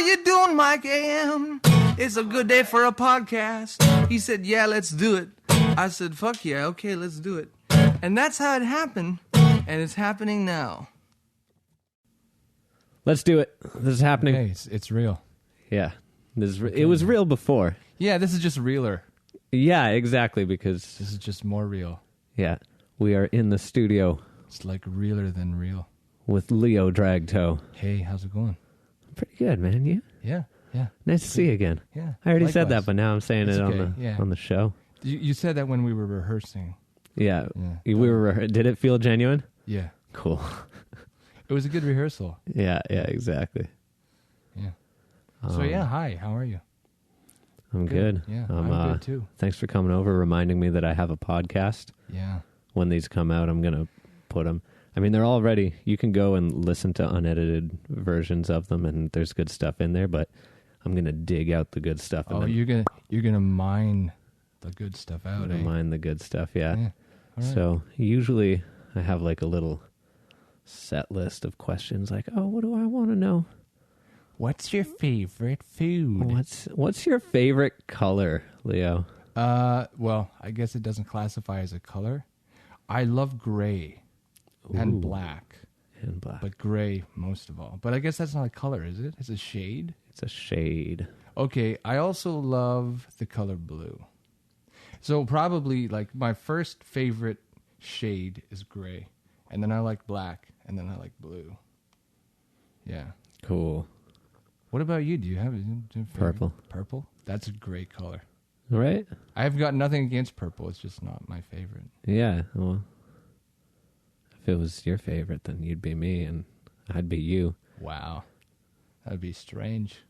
you doing, Mike AM? It's a good day for a podcast. He said, yeah, let's do it. I said, fuck yeah, okay, let's do it. And that's how it happened, and it's happening now. Let's do it. This is happening. Hey, it's real. Yeah. It was real before. Yeah, this is just realer. Yeah, exactly, because... This is just more real. Yeah, we are in the studio. It's like realer than real. With Leo Dragtoe. Hey, how's it going? Pretty good, man. You? Yeah. Nice to see you again. Yeah. I already likewise. said that, but now I'm saying It's it okay, on the show. You said that when we were rehearsing. Yeah. Did it feel genuine? Yeah. Cool. It was a good rehearsal. Yeah, exactly. Yeah. So hi, how are you? I'm good. Yeah, I'm good too. Thanks for coming over, reminding me that I have a podcast. Yeah. When these come out, I'm going to put them. I mean, they're all ready. You can go and listen to unedited versions of them, and there's good stuff in there, but I'm going to dig out the good stuff. Oh, you're gonna mine the good stuff out, eh? Mine the good stuff, yeah. All right. So usually I have like a little set list of questions like, oh, what do I want to know? What's your favorite food? What's your favorite color, Leo? Well, I guess it doesn't classify as a color. I love gray and black. And black. But gray most of all. But I guess that's not a color, is it? It's a shade? It's a shade. Okay, I also love the color blue. So probably like my first favorite shade is gray. And then I like black. And then I like blue. Yeah. Cool. What about you? Do you have a favorite? Purple. Purple? That's a great color. Right? I've got nothing against purple. It's just not my favorite. Yeah. Well, if it was your favorite, then you'd be me and I'd be you. Wow. That'd be strange.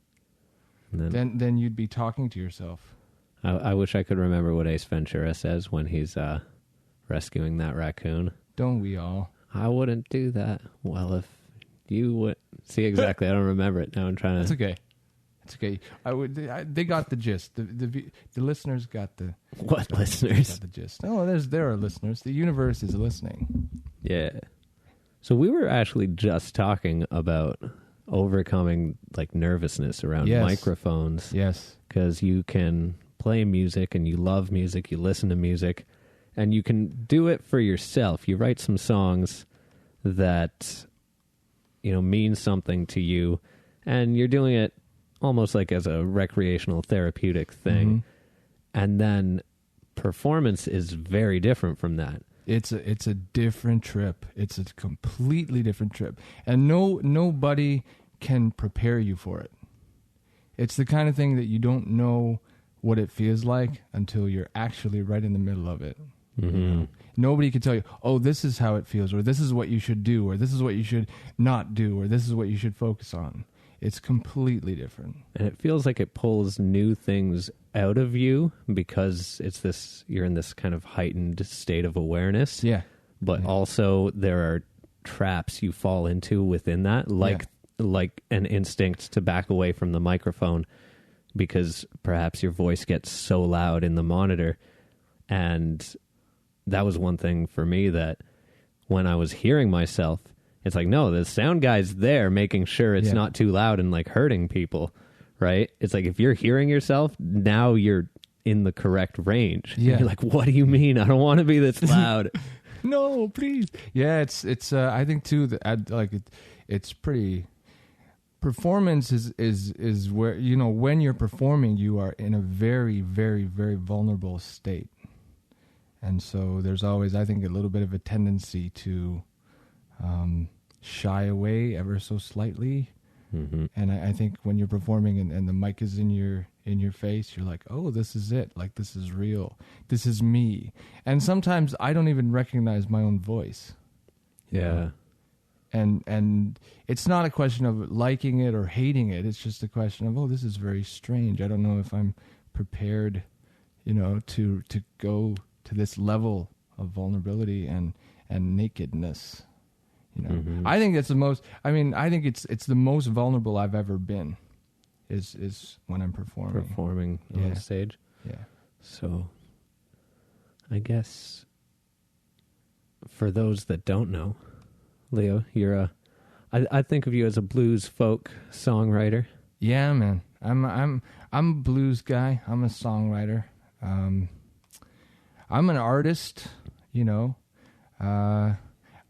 And Then you'd be talking to yourself. I wish I could remember what Ace Ventura says when he's rescuing that raccoon. Don't we all? I wouldn't do that. Well, if you would... See, exactly. I don't remember it. Now I'm trying to... It's okay. It's okay. They got the gist. The listeners got the... What listeners? Got the gist. Oh, there are listeners. The universe is listening. Yeah. So we were actually just talking about overcoming like nervousness around microphones. Yes. Because you can play music and you love music, you listen to music, and you can do it for yourself. You write some songs that, mean something to you, and you're doing it almost like as a recreational therapeutic thing. Mm-hmm. And then performance is very different from that. It's a different trip. It's a completely different trip. And nobody can prepare you for it. It's the kind of thing that you don't know what it feels like until you're actually right in the middle of it. Mm-hmm. Nobody can tell you, oh, this is how it feels, or this is what you should do, or this is what you should not do, or this is what you should focus on. It's completely different. And it feels like it pulls new things out of you because you're in this kind of heightened state of awareness. Yeah. But also there are traps you fall into within that, like an instinct to back away from the microphone because perhaps your voice gets so loud in the monitor. And that was one thing for me that when I was hearing myself, it's like, no, the sound guy's there making sure it's not too loud and like hurting people, right? It's like if you're hearing yourself, now you're in the correct range. Yeah. You're like, what do you mean? I don't want to be this loud. No, please. Yeah, it's I think too that it's pretty. Performance is where, when you're performing, you are in a very, very, very vulnerable state. And so there's always, I think, a little bit of a tendency to shy away ever so slightly. Mm-hmm. And I think when you're performing and the mic is in your face, you're like, oh, this is it. Like, this is real. This is me. And sometimes I don't even recognize my own voice. Yeah. And it's not a question of liking it or hating it. It's just a question of, oh, this is very strange. I don't know if I'm prepared, to go to this level of vulnerability and nakedness. Mm-hmm. I think it's it's the most vulnerable I've ever been is when I'm performing. Performing on stage. Yeah. So I guess for those that don't know, Leo, you're I think of you as a blues folk songwriter. Yeah, man. I'm a blues guy. I'm a songwriter. I'm an artist. You know.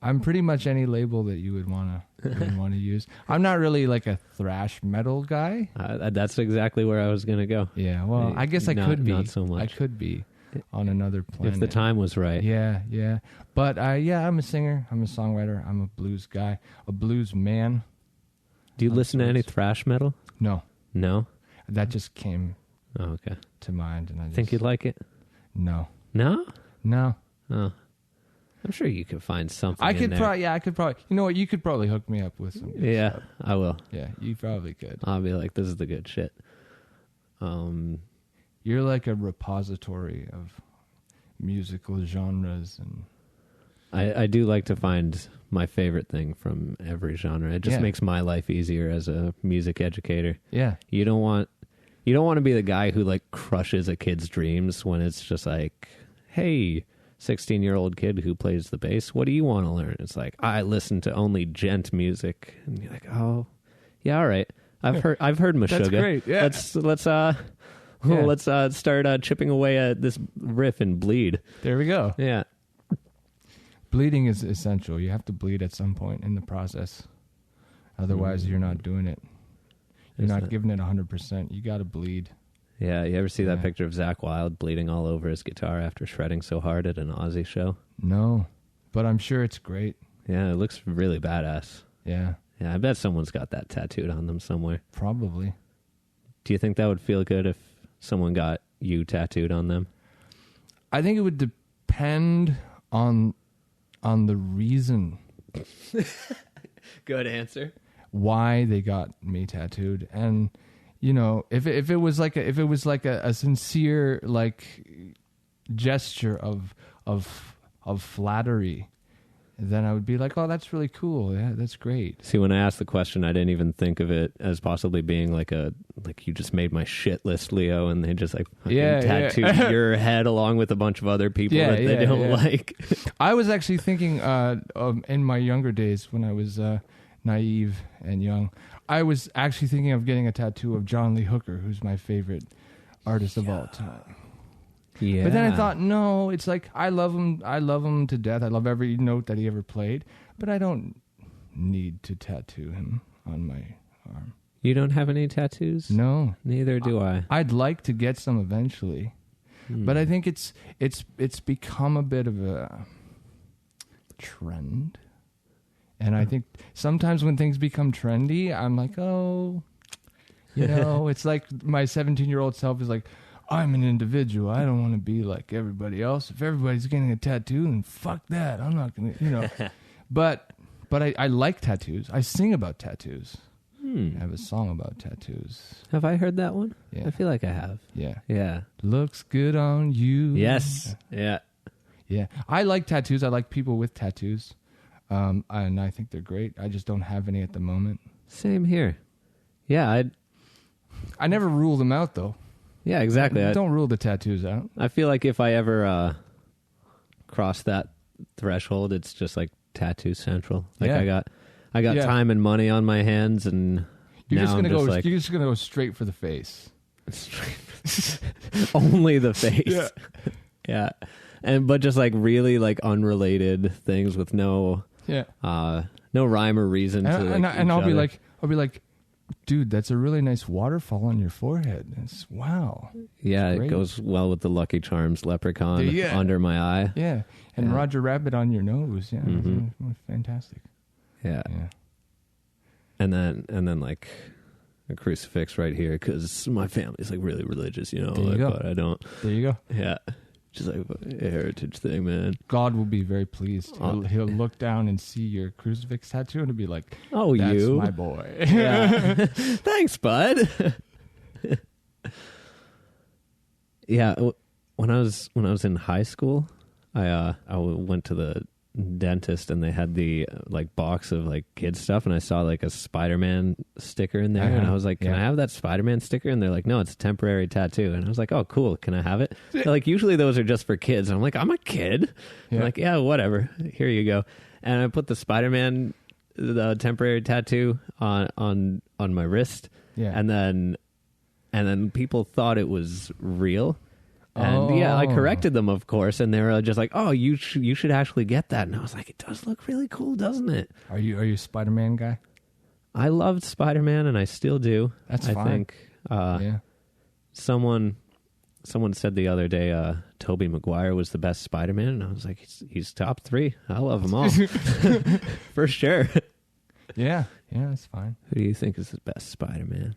I'm pretty much any label that you would want to use. I'm not really like a thrash metal guy. That's exactly where I was gonna go. Yeah, well, I guess I could be. Not so much. I could be on another planet if the time was right. Yeah. But I'm a singer. I'm a songwriter. I'm a blues guy, a blues man. Do you listen to any thrash metal? No, That just came okay. to mind, and I just, Think you'd like it? No. Oh. I'm sure you could find something. I could probably. I could probably. You know what? You could probably hook me up with some. Good Yeah, stuff. I will. Yeah, you probably could. I'll be like, this is the good shit. You're like a repository of musical genres, and I do like to find my favorite thing from every genre. It just makes my life easier as a music educator. yeah, You don't want to be the guy who like crushes a kid's dreams when it's just like, hey, 16-year-old kid who plays the bass, what do you want to learn? It's like, I listen to only gent music, and you're like, oh, yeah, all right. I've heard Meshuggah. That's great. Yeah. Let's start chipping away at this riff and bleed. there we go. Yeah. Bleeding is essential. You have to bleed at some point in the process. Otherwise, you're not doing it. You're not giving it 100%. You got to bleed. Yeah, you ever see that Yeah. picture of Zakk Wylde bleeding all over his guitar after shredding so hard at an Aussie show? No, but I'm sure it's great. Yeah, it looks really badass. Yeah, Yeah, I bet someone's got that tattooed on them somewhere. probably. Do you think that would feel good if someone got you tattooed on them? I think it would depend on the reason Good answer. why they got me tattooed, and you know, if it was like a sincere like gesture of flattery, then I would be like, oh, that's really cool. Yeah, that's great. See, when I asked the question, I didn't even think of it as possibly being like you just made my shit list, Leo, and they just like fucking tattooed your head along with a bunch of other people that they don't like. I was actually thinking in my younger days when I was naive and young, I was actually thinking of getting a tattoo of John Lee Hooker, who's my favorite artist of all time. Yeah. But then I thought, no, it's like I love him to death. I love every note that he ever played, but I don't need to tattoo him on my arm. You don't have any tattoos? No. Neither do I. I'd like to get some eventually. But I think it's become a bit of a trend. And I think sometimes when things become trendy, I'm like, oh, you know, it's like my 17-year-old self is like, I'm an individual. I don't want to be like everybody else. If everybody's getting a tattoo, then fuck that. I'm not going to, you know. But I like tattoos. I sing about tattoos. I have a song about tattoos. Have I heard that one? Yeah. I feel like I have. Yeah. Yeah. Looks good on you. Yes. Yeah. Yeah. I like tattoos. I like people with tattoos. And I think they're great. I just don't have any at the moment. Same here. Yeah, I never rule them out, though. Yeah, exactly. Don't rule the tattoos out. I feel like if I ever cross that threshold, it's just like tattoo central. Like Yeah. I got time and money on my hands, and You're now just gonna I'm go. like, You're just gonna go straight for the face. only the face. Yeah. Yeah. But just like really like unrelated things with no rhyme or reason to And I'll be like, dude, that's a really nice waterfall on your forehead. Wow. Yeah, it great. goes well with the Lucky Charms leprechaun Yeah. under my eye. Yeah. And Yeah. Roger Rabbit on your nose. Yeah. Mhm. That's fantastic. Yeah. Yeah. And then like a crucifix right here because my family's like really religious, you know. There you like, go. But I don't. There you go. Yeah. Just like a heritage thing, man. God will be very pleased. He'll look down and see your crucifix tattoo and be like, Oh, that's you. my boy. Yeah. Thanks, bud. Yeah. When I was in high school, I went to the dentist and they had the like box of like kids stuff, and I saw like a Spider-Man sticker in there, and I was like, can I have that Spider-Man sticker? And they're like, no, it's a temporary tattoo. And I was like, oh, cool, can I have it? They're like, usually those are just for kids. And I'm like, I'm a kid. Yeah. I'm like, yeah, whatever, here you go. And I put the Spider-Man, the temporary tattoo on my wrist, Yeah. And then people thought it was real. And yeah, I corrected them, of course, and they were just like, "Oh, you should actually get that." And I was like, "It does look really cool, doesn't it?" Are you a Spider-Man guy? I loved Spider-Man, and I still do. That's I fine. think Yeah. someone said the other day, Tobey Maguire was the best Spider-Man, and I was like, he's top 3. I love them all for sure. Yeah, that's fine. Who do you think is the best Spider-Man?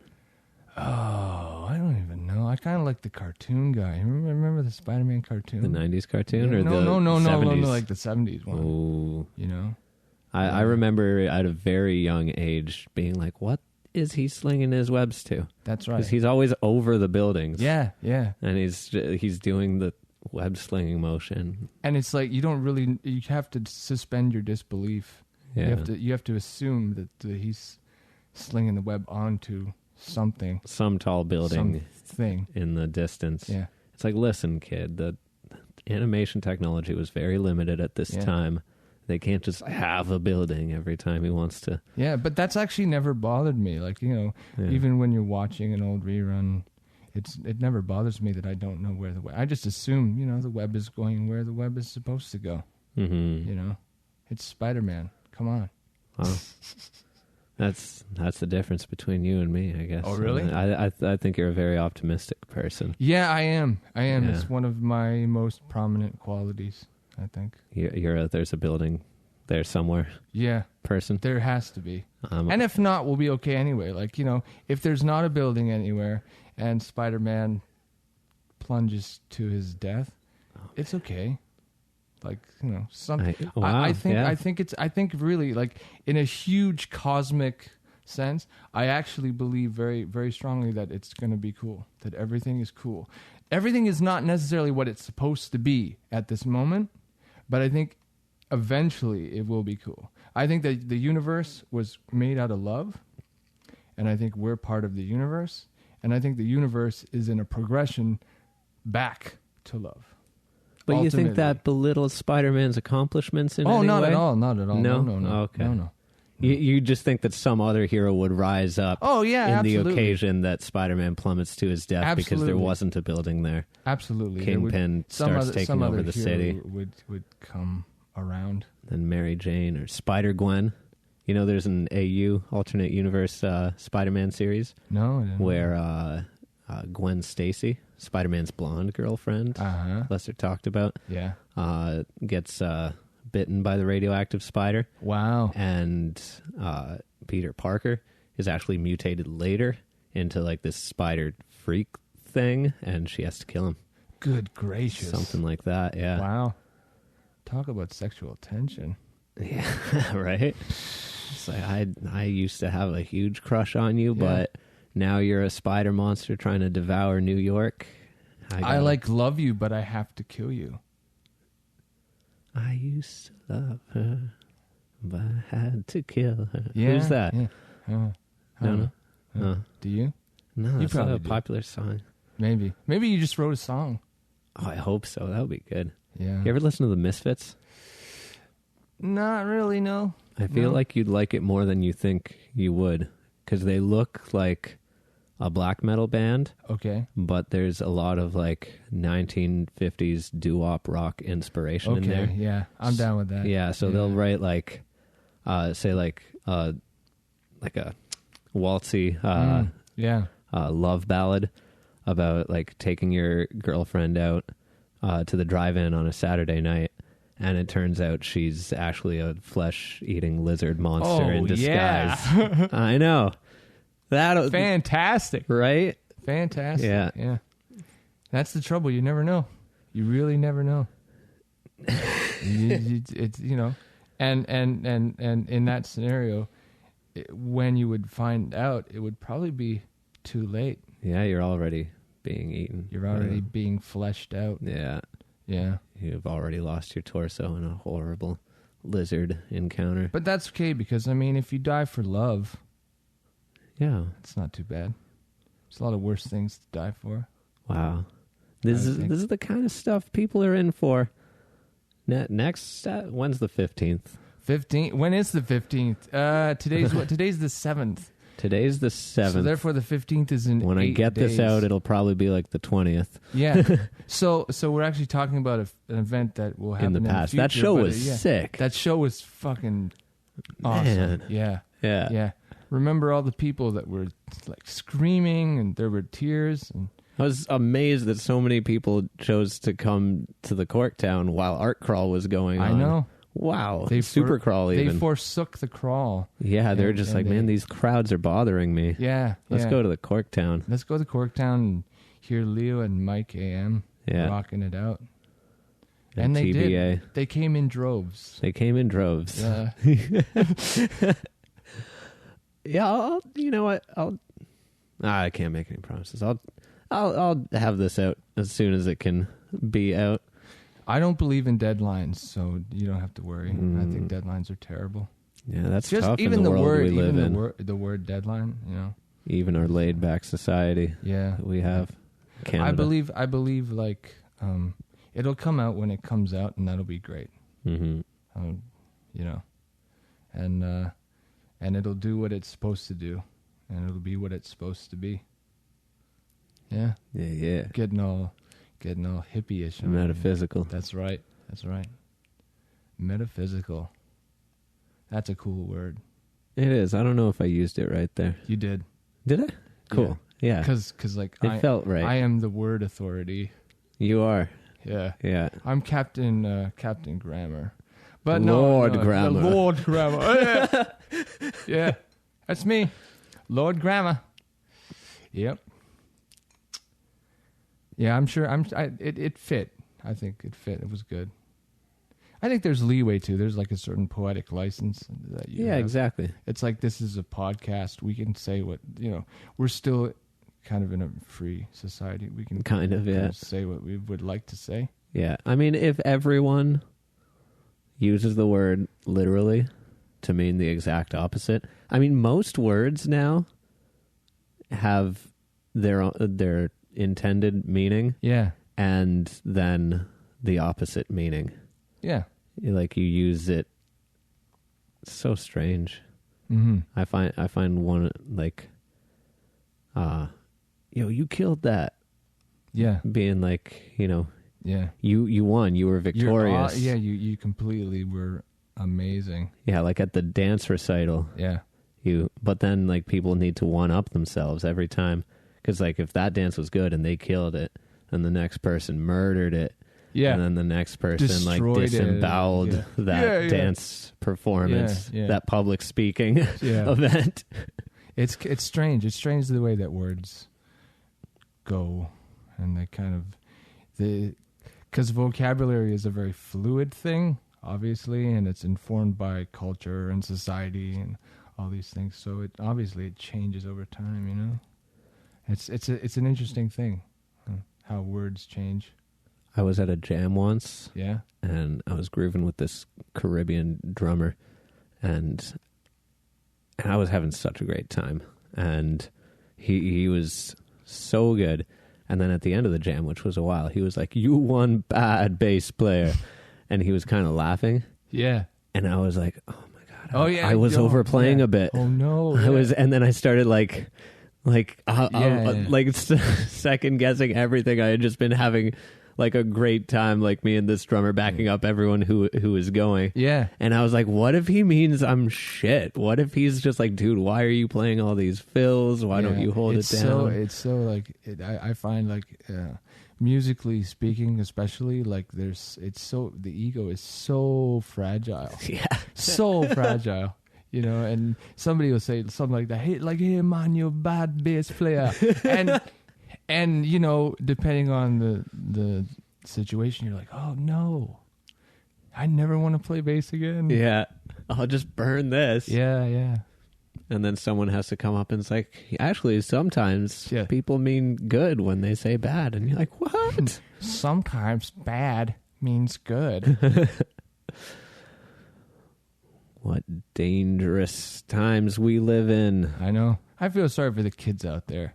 Oh, I don't even know. I kind of like the cartoon guy. Remember the Spider-Man cartoon? The 90s cartoon Yeah, or no, the 70s? no, like the 70s one. Oh, You know? I remember at a very young age being like, "What is he slinging his webs to?" That's right. Because he's always over the buildings. Yeah. And he's doing the web slinging motion. And it's like you have to suspend your disbelief. Yeah. You have to assume that he's slinging the web onto something. Some tall building Something. in the distance. Yeah. It's like, listen, kid, the animation technology was very limited at this time. They can't just have a building every time he wants to. Yeah, but that's actually never bothered me. Like, even when you're watching an old rerun, it never bothers me that I don't know where the web. I just assume, the web is going where the web is supposed to go. Mm-hmm. It's Spider-Man. Come on. Wow. That's the difference between you and me, I guess. Oh, really? I think you're a very optimistic person. Yeah, I am. Yeah. It's one of my most prominent qualities, I think. There's a building there somewhere. Yeah, Person. there has to be. And if not, we'll be okay anyway. Like, if there's not a building anywhere and Spider-Man plunges to his death, it's okay. Like, I think really, like, in a huge cosmic sense, I actually believe very, very strongly that it's going to be cool, that everything is cool. Everything is not necessarily what it's supposed to be at this moment, but I think eventually it will be cool. I think that the universe was made out of love, and I think we're part of the universe, and I think the universe is in a progression back to love. But you think that belittles Spider-Man's accomplishments in any way? Oh, not at all. Not at all. No? No. Okay. No. You just think that some other hero would rise up Oh, yeah, in absolutely. the occasion that Spider-Man plummets to his death because there Absolutely. wasn't a building there. Absolutely. Kingpin starts taking over the city. Would come around. Then Mary Jane or Spider-Gwen. There's an AU, alternate universe Spider-Man series No. I didn't. where Gwen Stacy, Spider-Man's blonde girlfriend, lesser talked about, gets bitten by the radioactive spider. Wow. And Peter Parker is actually mutated later into like this spider freak thing, and she has to kill him. Good gracious. Something like that, yeah. Wow. Talk about sexual tension. Yeah, right? It's like, I used to have a huge crush on you, but now you're a spider monster trying to devour New York. I love you, but I have to kill you. I used to love her, but I had to kill her. Yeah, Who's that? Yeah. No. Do you? No, it's not probably a do. popular song. Maybe you just wrote a song. Oh, I hope so. That would be good. Yeah. You ever listen to the Misfits? Not really, no. I feel like you'd like it more than you think you would, because they look like a black metal band, Okay. but there's a lot of like 1950s doo-wop rock inspiration in there. Okay, yeah. I'm down with that. Yeah, so they'll write like, say like a waltzy love ballad about like taking your girlfriend out to the drive-in on a Saturday night, and it turns out she's actually a flesh-eating lizard monster in disguise. Yeah. I know. That Fantastic. right? Fantastic. Yeah. That's the trouble. You never know. You really never know. It's and in that scenario, when you would find out, it would probably be too late. Yeah, you're already being eaten. You're already being fleshed out. Yeah. Yeah. You've already lost your torso in a horrible lizard encounter. But that's okay, because, I mean, if you die for love, Yeah. it's not too bad. There's a lot of worse things to die for. Wow. This is the kind of stuff people are in for. Next, when's the 15th? 15th. When is the 15th? Today's what? Today's the 7th. Today's the 7th. So therefore, the 15th is in when 8 I get days. this out, it'll probably be like the 20th. Yeah. So we're actually talking about an event that will happen In the past. future, That show but, was sick. That show was fucking awesome. Man. Yeah. Yeah. Yeah. Remember all the people that were like screaming and there were tears and I was amazed that so many people chose to come to the Corktown while Art Crawl was going on. I know. Wow. Super Crawl They even. forsook the crawl. Yeah, they were just like, man, these crowds are bothering me. Yeah. Let's go to the Corktown. Let's go to Corktown and hear Leo and Mike AM rocking it out. And they TBA. did. They came in droves. They came in droves. Yeah. Yeah, you know what? I can't make any promises. I'll have this out as soon as it can be out. I don't believe in deadlines, so you don't have to worry. I think deadlines are terrible. Yeah, that's Just tough even in the world word, we live even in. the word deadline, Even our laid back society Yeah. that we have. Canada. I believe like it'll come out when it comes out, and that'll be great. Mm-hmm. And it'll do what it's supposed to do, and it'll be what it's supposed to be. Yeah. Yeah. Getting all hippie-ish. Metaphysical. That's right. Metaphysical. That's a cool word. It is. I don't know if I used it right there. You did. Did I? Cool. Yeah. Because like It felt right. I am the word authority. You are. Yeah. Yeah. I'm Captain Grammar. But Lord no, Grammar. Lord Grammar. Oh, yeah. Yeah. That's me. Lord Grammar. Yep. Yeah, I'm sure. It fit. I think it fit. It was good. I think there's leeway too. There's like a certain poetic license that you have. Exactly. It's like this is a podcast. We can say what we're still kind of in a free society. We can Kind of say what we would like to say. Yeah. I mean, if everyone uses the word literally to mean the exact opposite. I mean, most words now have their intended meaning. Yeah. And then the opposite meaning. Yeah. Like you use it. It's so strange. Mm-hmm. I find one like, you killed that. Yeah. Being like, Yeah. you won. You were victorious. You completely were amazing. Yeah, like at the dance recital. Yeah. But then like people need to one up themselves every time, because like if that dance was good and they killed it, and the next person murdered it, and then the next person Destroyed like disemboweled that dance performance, that public speaking event. It's strange. It's strange the way that words go, and they kind of because vocabulary is a very fluid thing, obviously, and it's informed by culture and society and all these things. So it changes over time. It's an interesting thing, how words change. I was at a jam once, and I was grooving with this Caribbean drummer, and I was having such a great time, and he was so good. And then at the end of the jam, which was a while, he was like, "You one bad bass player," and he was kind of laughing. Yeah, and I was like, "Oh my god!" I was overplaying a bit. Oh no! I was, and then I started like second guessing everything. I had just been having like a great time, like me and this drummer backing up everyone who was going. Yeah. And I was like, what if he means I'm shit? What if he's just like, dude, why are you playing all these fills? Why don't you hold it down? I find like musically speaking, especially like the ego is so fragile. Yeah. So fragile. And somebody will say something like that. Hey man, you're a bad bass player. And depending on the situation, you're like, oh no, I never want to play bass again. Yeah, I'll just burn this. Yeah. And then someone has to come up and it's like, actually, sometimes people mean good when they say bad. And you're like, what? Sometimes bad means good. What dangerous times we live in. I know. I feel sorry for the kids out there.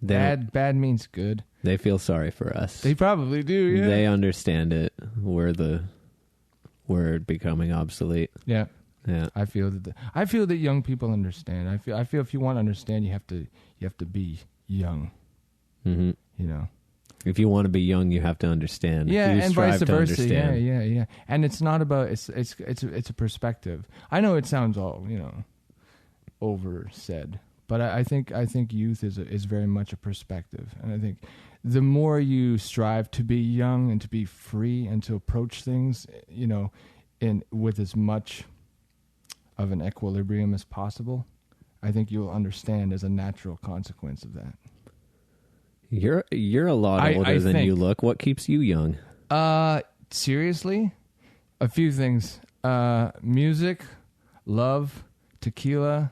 Bad means good. They feel sorry for us. They probably do, yeah. They understand it. We're becoming obsolete. Yeah. Yeah. I feel that young people understand. I feel if you want to understand, you have to be young. Mm-hmm. You know. If you want to be young, you have to understand. Yeah, you and strive vice to versa. understand. Yeah. And it's not about it's a perspective. I know it sounds all over said, but I think youth is very much a perspective, and I think the more you strive to be young and to be free and to approach things, in with as much of an equilibrium as possible, I think you'll understand as a natural consequence of that. You're a lot older than you look. What keeps you young? Seriously, a few things: music, love, tequila,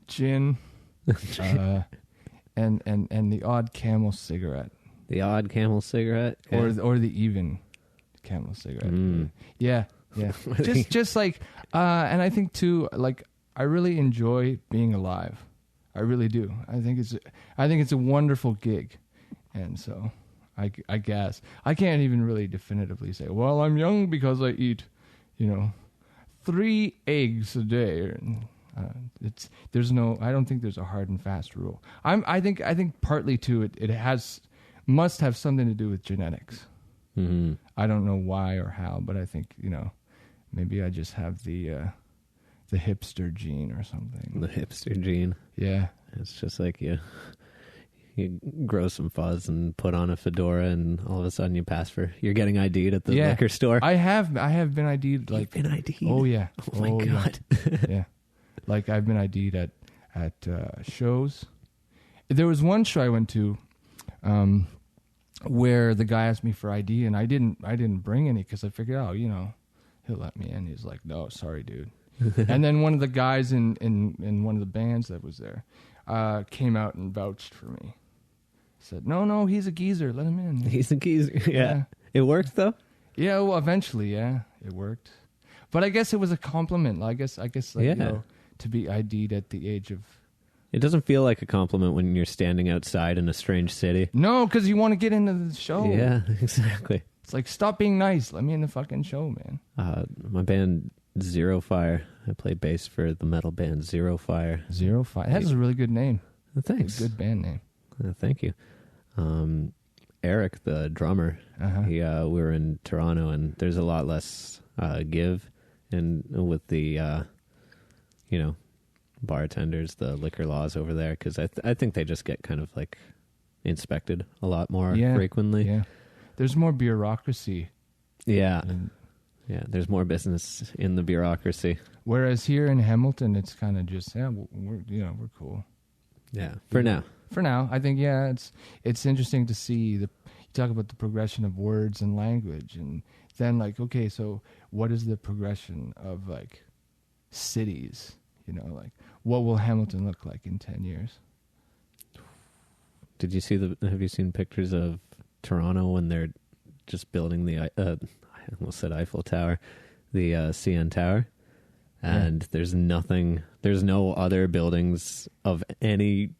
gin, and the odd Camel cigarette. The odd Camel cigarette, yeah. or the even Camel cigarette. Yeah. just like, and I think too, like, I really enjoy being alive. I really do. I think it's a wonderful gig, and so I guess I can't even really definitively say, well, I'm young because I eat, 3 eggs a day. I don't think there's a hard and fast rule. I think partly too it must have something to do with genetics. Mm-hmm. I don't know why or how, but I think maybe I just have the hipster gene or something. The hipster gene. Yeah. It's just like you grow some fuzz and put on a fedora, and all of a sudden you're getting ID'd at the liquor store. I have been ID'd. Like, you've been ID'd? Oh yeah. Oh my God. Yeah. Like, I've been ID'd at shows. There was one show I went to where the guy asked me for ID, and I didn't bring any because I figured, he'll let me in. He's like, no, sorry, dude. And then one of the guys in one of the bands that was there came out and vouched for me. Said, no, he's a geezer. Let him in. He's a geezer. Yeah. It worked though? Yeah, well, eventually, yeah, it worked. But I guess it was a compliment. I guess like, to be ID'd at the age of... It doesn't feel like a compliment when you're standing outside in a strange city. No, because you want to get into the show. Yeah, exactly. It's like, stop being nice. Let me in the fucking show, man. My band, Zero Fire. I play bass for the metal band Zero Fire. Zero Fire. That is a really good name. Thanks. It's a good band name. Thank you. Eric, the drummer, we were in Toronto, and there's a lot less give and with the, bartenders, the liquor laws over there, because I think they just get kind of like inspected a lot more frequently. Yeah, there's more bureaucracy. Yeah, there's more business in the bureaucracy. Whereas here in Hamilton, it's kind of just we're cool. Yeah, for now. For now, I think it's interesting to see you talk about the progression of words and language, and then like, okay, so what is the progression of like cities? Like, what will Hamilton look like in 10 years? Did you see have you seen pictures of Toronto when they're just building the, I almost said Eiffel Tower, the CN Tower, and there's no other buildings of any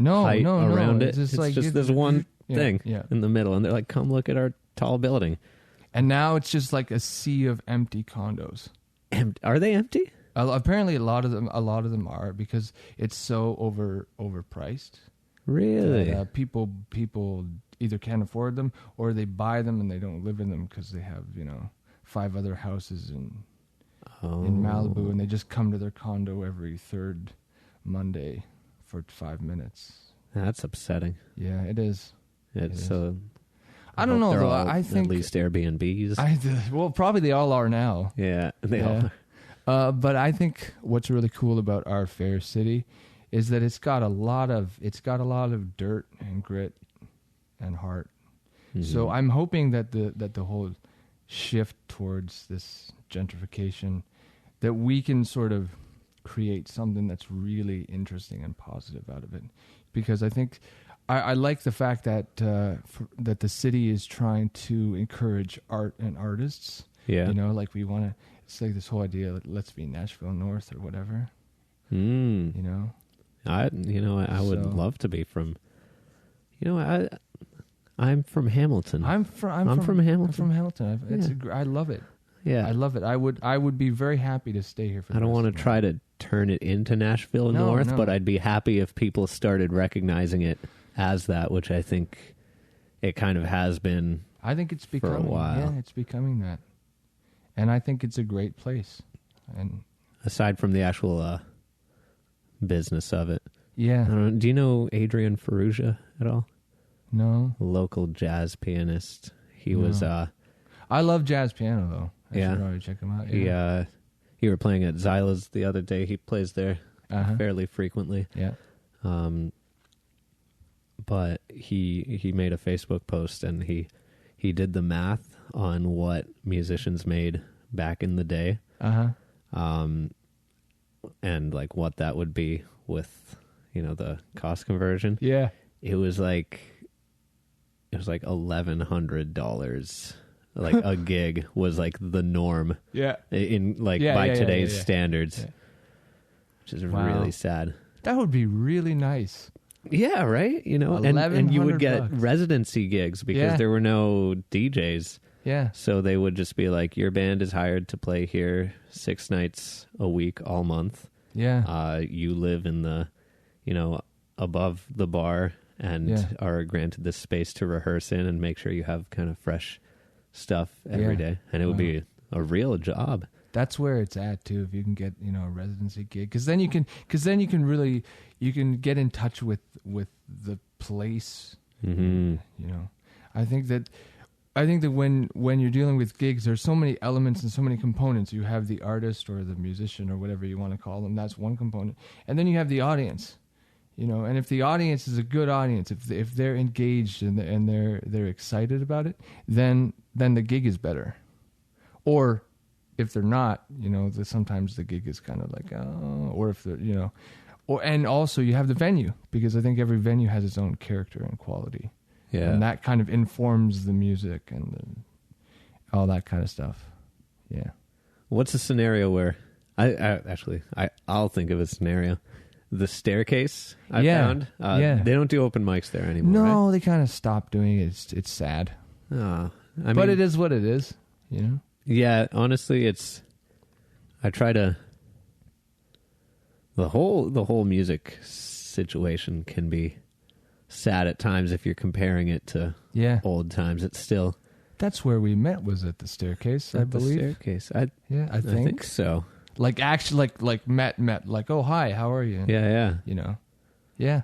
height around it. It's just this one thing in the middle, and they're like, come look at our tall building. And now it's just like a sea of empty condos. Are they empty? Apparently, a lot of them are, because it's so overpriced. Really? That, people either can't afford them, or they buy them and they don't live in them because they have 5 other houses in Malibu, and they just come to their condo every third Monday for 5 minutes. That's upsetting. Yeah, it is. So. I don't know though. I think at least Airbnbs. Well, probably they all are now. Yeah, they all are. But I think what's really cool about our fair city is that it's got a lot of dirt and grit and heart. Mm-hmm. So I'm hoping that the whole shift towards this gentrification, that we can sort of create something that's really interesting and positive out of it. Because I think I like the fact that that the city is trying to encourage art and artists. Yeah, like we want to. It's like this whole idea, let's be Nashville North or whatever. I would love to be from. I'm from Hamilton. I'm from Hamilton. I love it. Yeah. I love it. I would be very happy to stay here for I don't want to try to turn it into Nashville North, but I'd be happy if people started recognizing it as that, which I think it kind of has been. I think it's becoming for a while. Yeah, it's becoming that. And I think it's a great place. And aside from the actual business of it. Yeah. Do you know Adrian Ferrugia at all? No. A local jazz pianist. He was I love jazz piano though. I Yeah. should probably check him out. Yeah. You were playing at Zyla's the other day. He plays there fairly frequently. Yeah. But he made a Facebook post and he did the math on what musicians made back in the day. And like what that would be with, the cost conversion. Yeah. It was like $1,100. Like a gig was like the norm. Yeah. By today's standards. Yeah. Which is really sad. That would be really nice. Yeah, right? And you would get $1,100. residency gigs because there were no DJs. Yeah. So they would just be like, your band is hired to play here 6 nights a week all month. Yeah. You live in the, above the bar and are granted this space to rehearse in and make sure you have kind of fresh stuff every day. And it would be a real job. That's where it's at too. If you can get a residency gig, because then you can really get in touch with the place. Mm-hmm. I think that when you're dealing with gigs, there's so many elements and so many components. You have the artist or the musician or whatever you want to call them. That's one component, and then you have the audience. And if the audience is a good audience, if they're engaged and they're excited about it, then the gig is better. Or if they're not, sometimes the gig is kind of like, or if they're, and also you have the venue, because I think every venue has its own character and quality. Yeah. And that kind of informs the music and all that kind of stuff. Yeah. What's a scenario where I'll think of a scenario. The Staircase I found. They don't do open mics there anymore. No, right? they kind of stopped doing it. It's sad. But it is what it is, Yeah, honestly, I try to. The whole music situation can be sad at times if you're comparing it to old times. It's still. That's where we met. Was at the Staircase, I believe. The Staircase. I think so. Like actually, like met. Like, oh hi, how are you? Yeah. Yeah.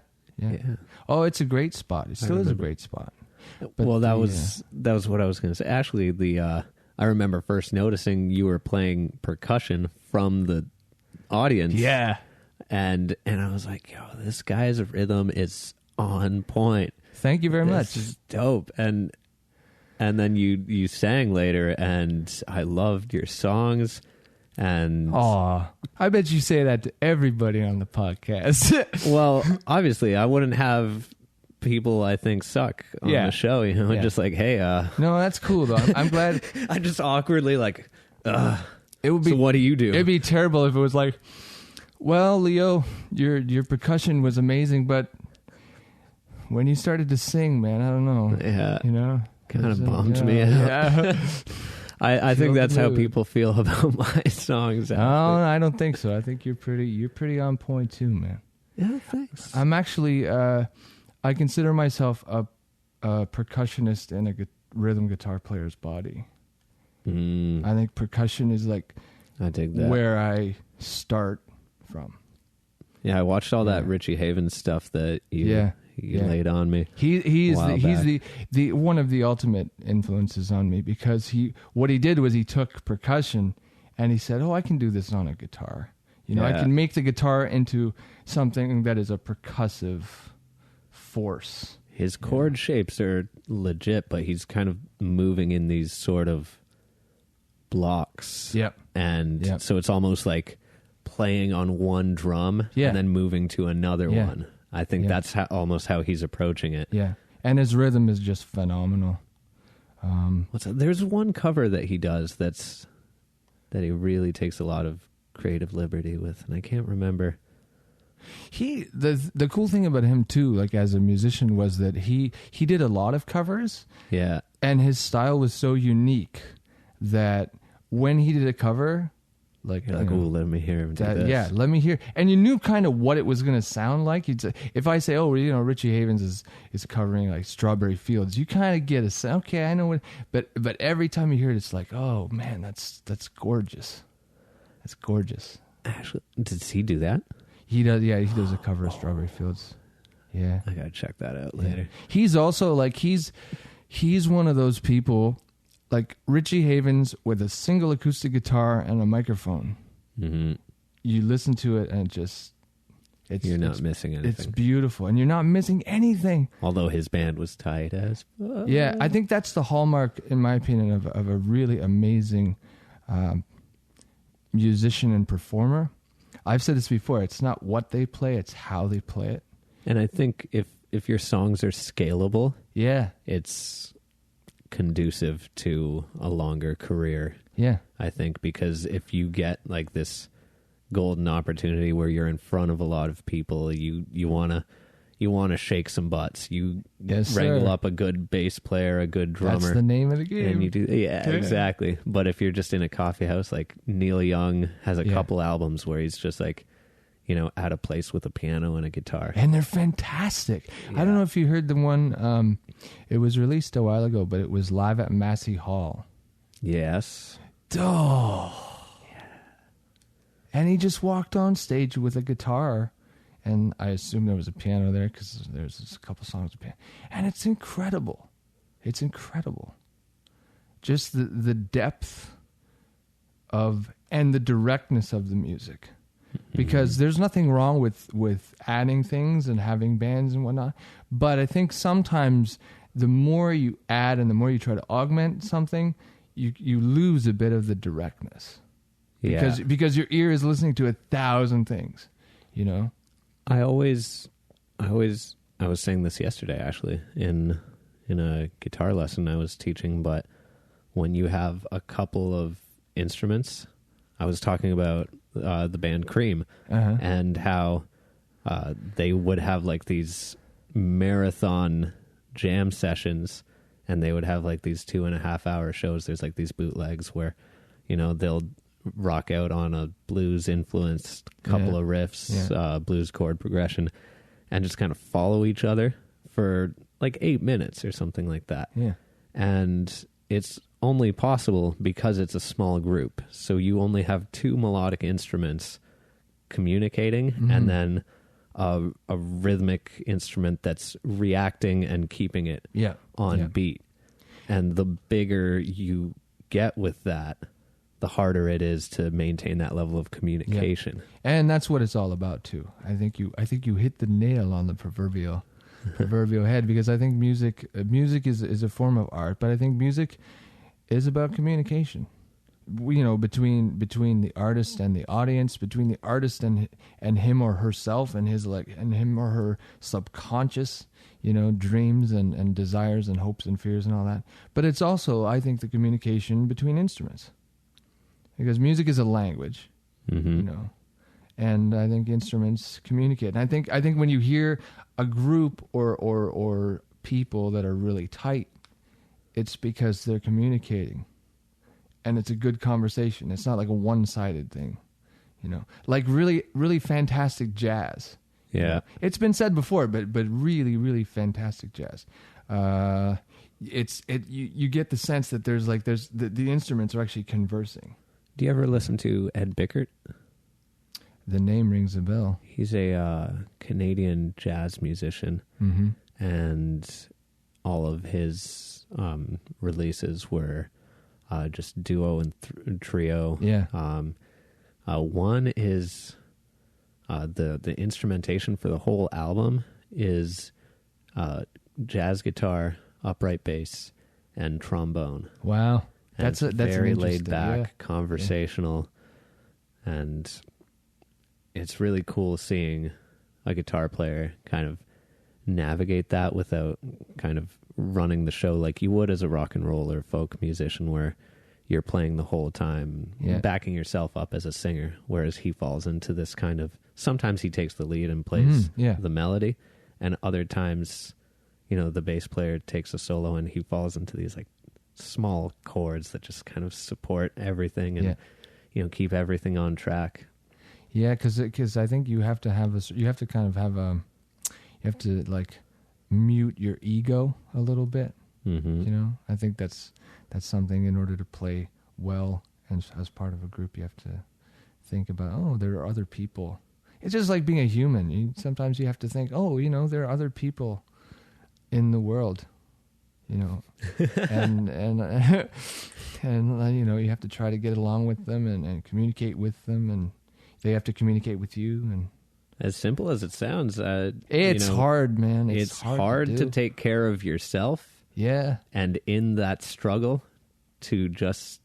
Oh, it's a great spot. It still is a great spot. But that was what I was going to say. Actually, I remember first noticing you were playing percussion from the audience. Yeah. And I was like, yo, this guy's rhythm is on point. Thank you very much. This is dope. And then you sang later, and I loved your songs. And I bet you say that to everybody on the podcast. Well, obviously, I wouldn't have people I think suck on the show. Just like, hey, no, that's cool though. I'm glad. I just awkwardly like, it would be. So what do you do? It'd be terrible if it was like, well, Leo, your percussion was amazing, but when you started to sing, man, I don't know. Yeah, kind of bummed me out. Yeah. I think that's how people feel about my songs. No, I don't think so. I think you're pretty on point too, man. Yeah, thanks. I'm actually, I consider myself a percussionist in a rhythm guitar player's body. I think percussion is like, I dig that, where I start from. Yeah, I watched all that Richie Havens stuff that you laid on me. He's the one of the ultimate influences on me, because what he did was he took percussion and he said, "Oh, I can do this on a guitar. I can make the guitar into something that is a percussive force." His chord shapes are legit, but he's kind of moving in these sort of blocks. Yep. And so it's almost like playing on one drum and then moving to another one. I think that's almost how he's approaching it. Yeah. And his rhythm is just phenomenal. There's one cover that he does that he really takes a lot of creative liberty with, and I can't remember. The cool thing about him too, like as a musician, was that he did a lot of covers. Yeah. And his style was so unique that when he did a cover, like, You're like, you know, ooh, let me hear him do that, this. yeah, let me hear. And you knew kind of what it was going to sound like. You'd say, if I say, oh, you know, Richie Havens is covering like Strawberry Fields, you kind of get a sense. Okay, I know what. But every time you hear it, it's like, oh man, that's gorgeous. That's gorgeous. Actually, does he do that? He does. Yeah, he does a cover of Strawberry Fields. Yeah, I gotta check that out later. he's also like he's one of those people, like Richie Havens, with a single acoustic guitar and a microphone. Mm-hmm. You listen to it and you're not missing anything. It's beautiful, and you're not missing anything. Although his band was tight as fuck. Yeah, I think that's the hallmark, in my opinion, of a really amazing musician and performer. I've said this before. It's not what they play; it's how they play it. And I think if your songs are scalable, Yeah, it's conducive to a longer career. yeah, I think, because if you get like this golden opportunity where you're in front of a lot of people, you wanna shake some butts. You Yes, wrangle sir. up a good bass player, a good drummer. that's the name of the game. And you do, yeah, exactly. But if you're just in a coffee house, like Neil Young has a Yeah. couple albums where he's just like, you know, at a place with a piano and a guitar. And they're fantastic. I don't know if you heard the one. It was released a while ago, but it was live at Massey Hall. Yes. Oh, yeah. And he just walked on stage with a guitar, and I assume there was a piano there because there's just a couple songs with piano, and it's incredible. It's incredible. Just the depth of and the directness of the music. Because there's nothing wrong with adding things and having bands and whatnot. But I think sometimes the more you add and the more you try to augment something, you lose a bit of the directness. Yeah. Because your ear is listening to 1,000 things, you know? I was saying this yesterday actually in a guitar lesson I was teaching, but when you have a couple of instruments, I was talking about the band Cream and how they would have like these marathon jam sessions, and they would have like these 2.5 hour shows. There's like these bootlegs where, you know, they'll rock out on a blues influenced couple of riffs, blues chord progression, and just kind of follow each other for like 8 minutes or something like that. Yeah. And it's only possible because it's a small group. So you only have 2 melodic instruments communicating, and then a rhythmic instrument that's reacting and keeping it on beat. And the bigger you get with that, the harder it is to maintain that level of communication. Yeah. And that's what it's all about too. I think you hit the nail on the proverbial head, because I think music is a form of art, but I think music is about communication. You know, between the artist and the audience, between the artist and him or herself and him or her subconscious, you know, dreams and desires and hopes and fears and all that. But it's also, I think, the communication between instruments, because music is a language, you know, and I think instruments communicate. And I think when you hear a group or people that are really tight, it's because they're communicating. And it's a good conversation. It's not like a one-sided thing, you know. Like really, really fantastic jazz. Yeah. You know? It's been said before, but really, really fantastic jazz. You get the sense that there's the instruments are actually conversing. Do you ever listen to Ed Bickert? The name rings a bell. He's a Canadian jazz musician, and all of his releases were just duo and trio. Yeah. One is the instrumentation for the whole album is jazz guitar, upright bass, and trombone. Wow. And That's very an laid back, yeah. conversational, and it's really cool seeing a guitar player kind of navigate that without kind of running the show like you would as a rock and roll or folk musician, where you're playing the whole time, backing yourself up as a singer, whereas he falls into this kind of, sometimes he takes the lead and plays the melody, and other times, you know, the bass player takes a solo and he falls into these like small chords that just kind of support everything and keep everything on track. Yeah, because I think you have to like mute your ego a little bit. Mm-hmm. I think that's something. In order to play well and as part of a group, you have to think about, there are other people. It's just like being a human. Sometimes you have to think, there are other people in the world, and you have to try to get along with them and communicate with them, and they have to communicate with you. And as simple as it sounds, it's hard, man. It's hard to take care of yourself. Yeah. And in that struggle to just,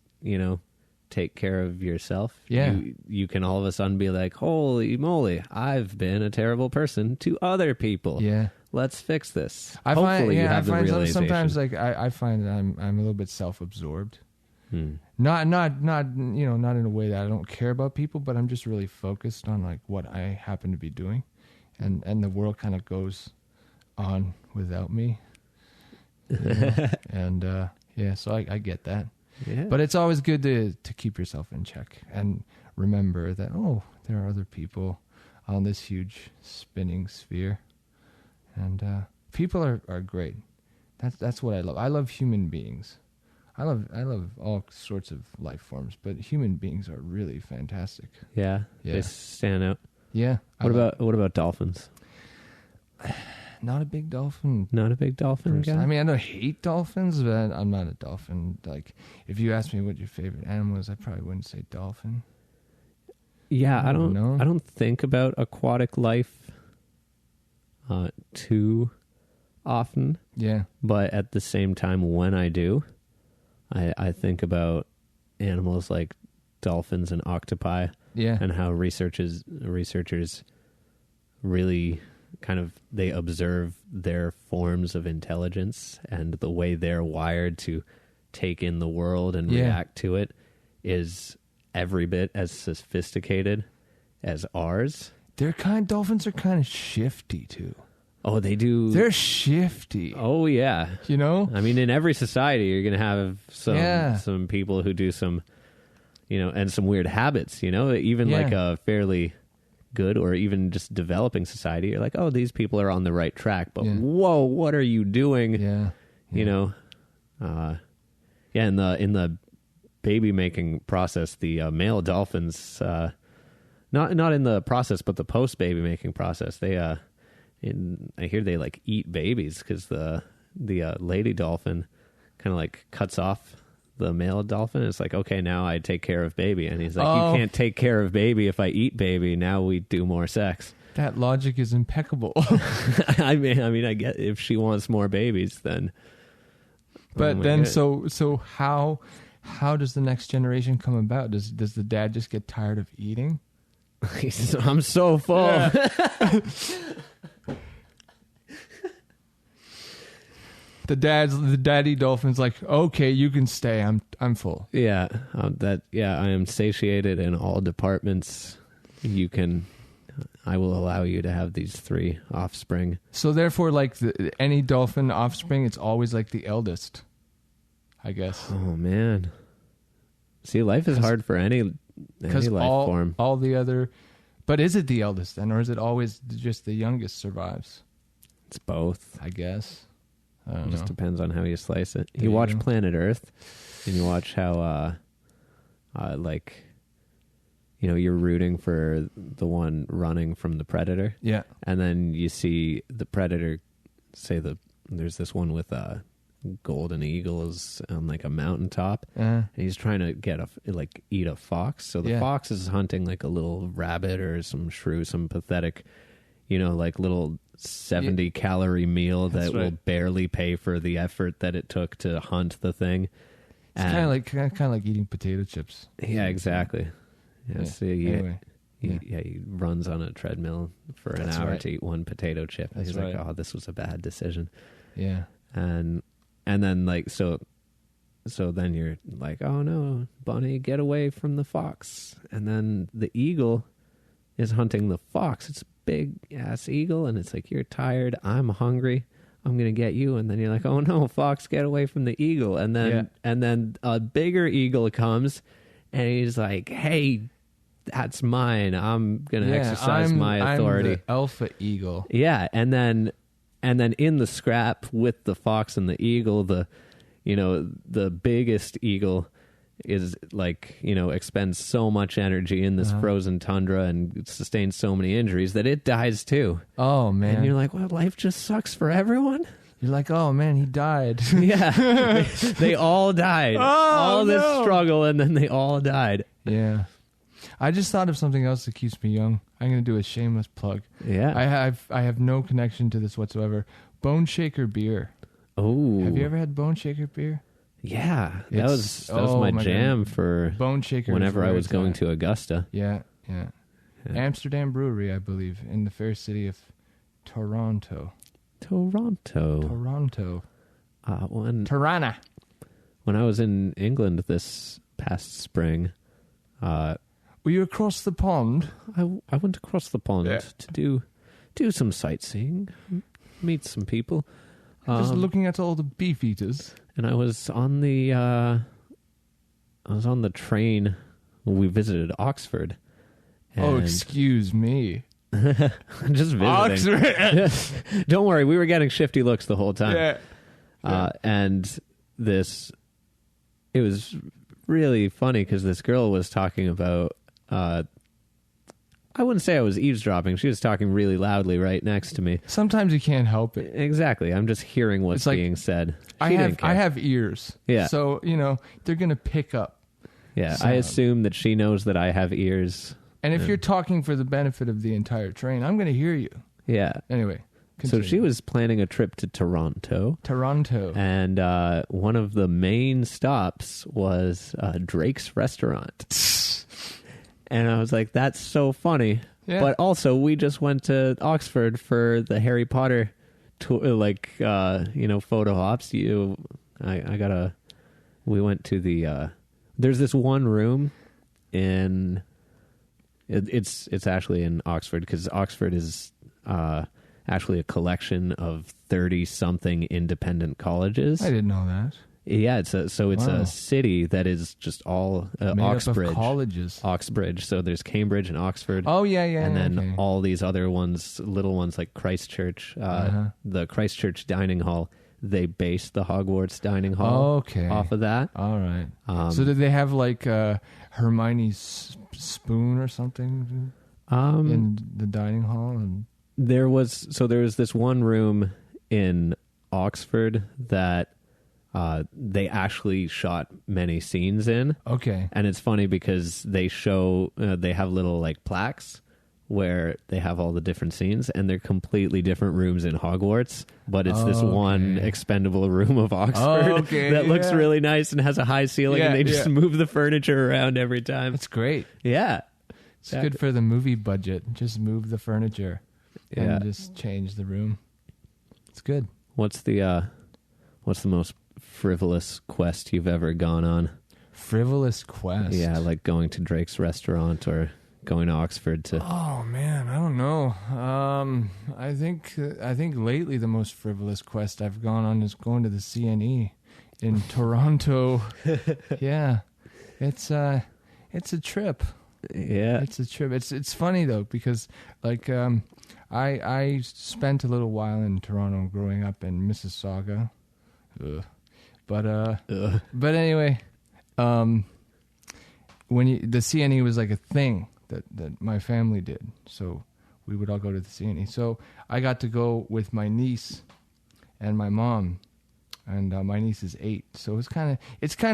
take care of yourself, you can all of a sudden be like, holy moly, I've been a terrible person to other people. Yeah. Let's fix this. I Hopefully find you have the realization. sometimes like I find that I'm a little bit self-absorbed. Not in a way that I don't care about people, but I'm just really focused on like what I happen to be doing, and the world kind of goes on without me. And so I get that. Yeah. But it's always good to keep yourself in check and remember that there are other people on this huge spinning sphere, and people are great. That's what I love. I love human beings. I love all sorts of life forms, but human beings are really fantastic. Yeah. They stand out. Yeah. What about dolphins? Not a big dolphin. Not a big dolphin guy? I mean, I don't hate dolphins, but I'm not a dolphin. Like, if you asked me what your favorite animal is, I probably wouldn't say dolphin. Yeah, I don't know. I don't think about aquatic life too often. Yeah. But at the same time, when I do, I think about animals like dolphins and octopi. Yeah. And how researchers really kind of, they observe their forms of intelligence, and the way they're wired to take in the world and react to it is every bit as sophisticated as ours. Dolphins are kind of shifty too. Oh, they do. They're shifty. Oh, yeah. I mean, in every society, you're going to have some people who do some, and some weird habits, even like a fairly good or even just developing society. You're like, oh, these people are on the right track, but whoa, what are you doing? Yeah. In the baby making process, the male dolphins, not in the process, but the post baby making process, I hear they like eat babies, because the lady dolphin kind of like cuts off the male dolphin. It's like, okay, now I take care of baby, and he's like, you can't take care of baby if I eat baby. Now we do more sex. That logic is impeccable. I mean, I get, if she wants more babies, then. But then, so how does the next generation come about? Does the dad just get tired of eating? I'm so full. Yeah. The daddy dolphin's like, okay, you can stay. I'm full. Yeah, I am satiated in all departments. I will allow you to have these 3 offspring. So therefore, like any dolphin offspring, it's always like the eldest, I guess. Oh man, see, life is hard for any life form. All the other, but is it the eldest then, or is it always just the youngest survives? It's both, I guess. It just depends on how you slice it. You watch Planet Earth, and you watch how, you're rooting for the one running from the predator. Yeah. And then you see the predator, there's this one with golden eagles on like a mountaintop, and he's trying to eat a fox. So the fox is hunting like a little rabbit or some shrew, some pathetic, like little 70 calorie meal that will barely pay for the effort that it took to hunt the thing. It's kind of like eating potato chips. Yeah, exactly. Yeah, so anyway. He runs on a treadmill for an hour to eat one potato chip. And he's like, oh, this was a bad decision. Yeah. And then like, so then you're like, oh no, Bunny, get away from the fox. And then the eagle is hunting the fox. It's a big ass eagle, and it's like, you're tired, I'm hungry, I'm gonna get you, and then you're like, oh no, fox, get away from the eagle, and then a bigger eagle comes, and he's like, hey, that's mine. I'm gonna exercise my authority. I'm the alpha eagle. Yeah, and then in the scrap with the fox and the eagle, the biggest eagle is like, expends so much energy in this frozen tundra and sustains so many injuries that it dies too. Oh man. And you're like, well, life just sucks for everyone. You're like, oh man, he died. Yeah. they all died. All this struggle, and then they all died. Yeah. I just thought of something else that keeps me young. I'm going to do a shameless plug. Yeah. I have no connection to this whatsoever. Bone Shaker beer. Oh. Have you ever had Bone Shaker beer? Yeah. That was my jam God. for Bone Shaker whenever I was going to Augusta. Yeah. Amsterdam Brewery, I believe, in the fair city of Toronto. Tirana. When I was in England this past spring, were you across the pond? I went across the pond to do some sightseeing, meet some people. Just looking at all the beef eaters. And I was on the train. We visited Oxford. Oh, excuse me. Just visiting. Oxford. Don't worry, we were getting shifty looks the whole time. Yeah. And it was really funny because this girl was talking about, I wouldn't say I was eavesdropping. She was talking really loudly right next to me. Sometimes you can't help it. Exactly. I'm just hearing what's being said. I have ears. Yeah. So, they're going to pick up. Yeah. sound. I assume that she knows that I have ears. And if you're talking for the benefit of the entire train, I'm going to hear you. Yeah. Anyway. Continue. So she was planning a trip to Toronto. And one of the main stops was Drake's restaurant. And I was like, that's so funny. Yeah. But also, we just went to Oxford for the Harry Potter photo ops. We went to the, there's this one room in, it's actually in Oxford, because Oxford is actually a collection of 30-something independent colleges. I didn't know that. Yeah, it's a city that is just all Oxbridge. Up of colleges. Oxbridge. So there's Cambridge and Oxford. Oh, yeah. And then all these other ones, little ones like Christchurch. The Christchurch Dining Hall, they based the Hogwarts Dining Hall off of that. All right. So did they have like Hermione's spoon or something in the dining hall? And there was this one room in Oxford that they actually shot many scenes in. Okay. And it's funny because they show, they have little like plaques where they have all the different scenes, and they're completely different rooms in Hogwarts, but it's this one expendable room of Oxford that looks really nice and has a high ceiling, and they just move the furniture around every time. That's great. Yeah. It's good for the movie budget. Just move the furniture and just change the room. It's good. What's the most frivolous quest you've ever gone on? Frivolous quest? Yeah, like going to Drake's restaurant or going to Oxford to... Oh, man, I don't know. I think lately the most frivolous quest I've gone on is going to the CNE in Toronto. Yeah. It's a trip. Yeah. It's a trip. It's funny, though, because, like, I spent a little while in Toronto growing up in Mississauga. Ugh. But anyway, when the CNE was like a thing that my family did, so we would all go to the CNE. So I got to go with my niece and my mom, and my niece is 8. So it's kind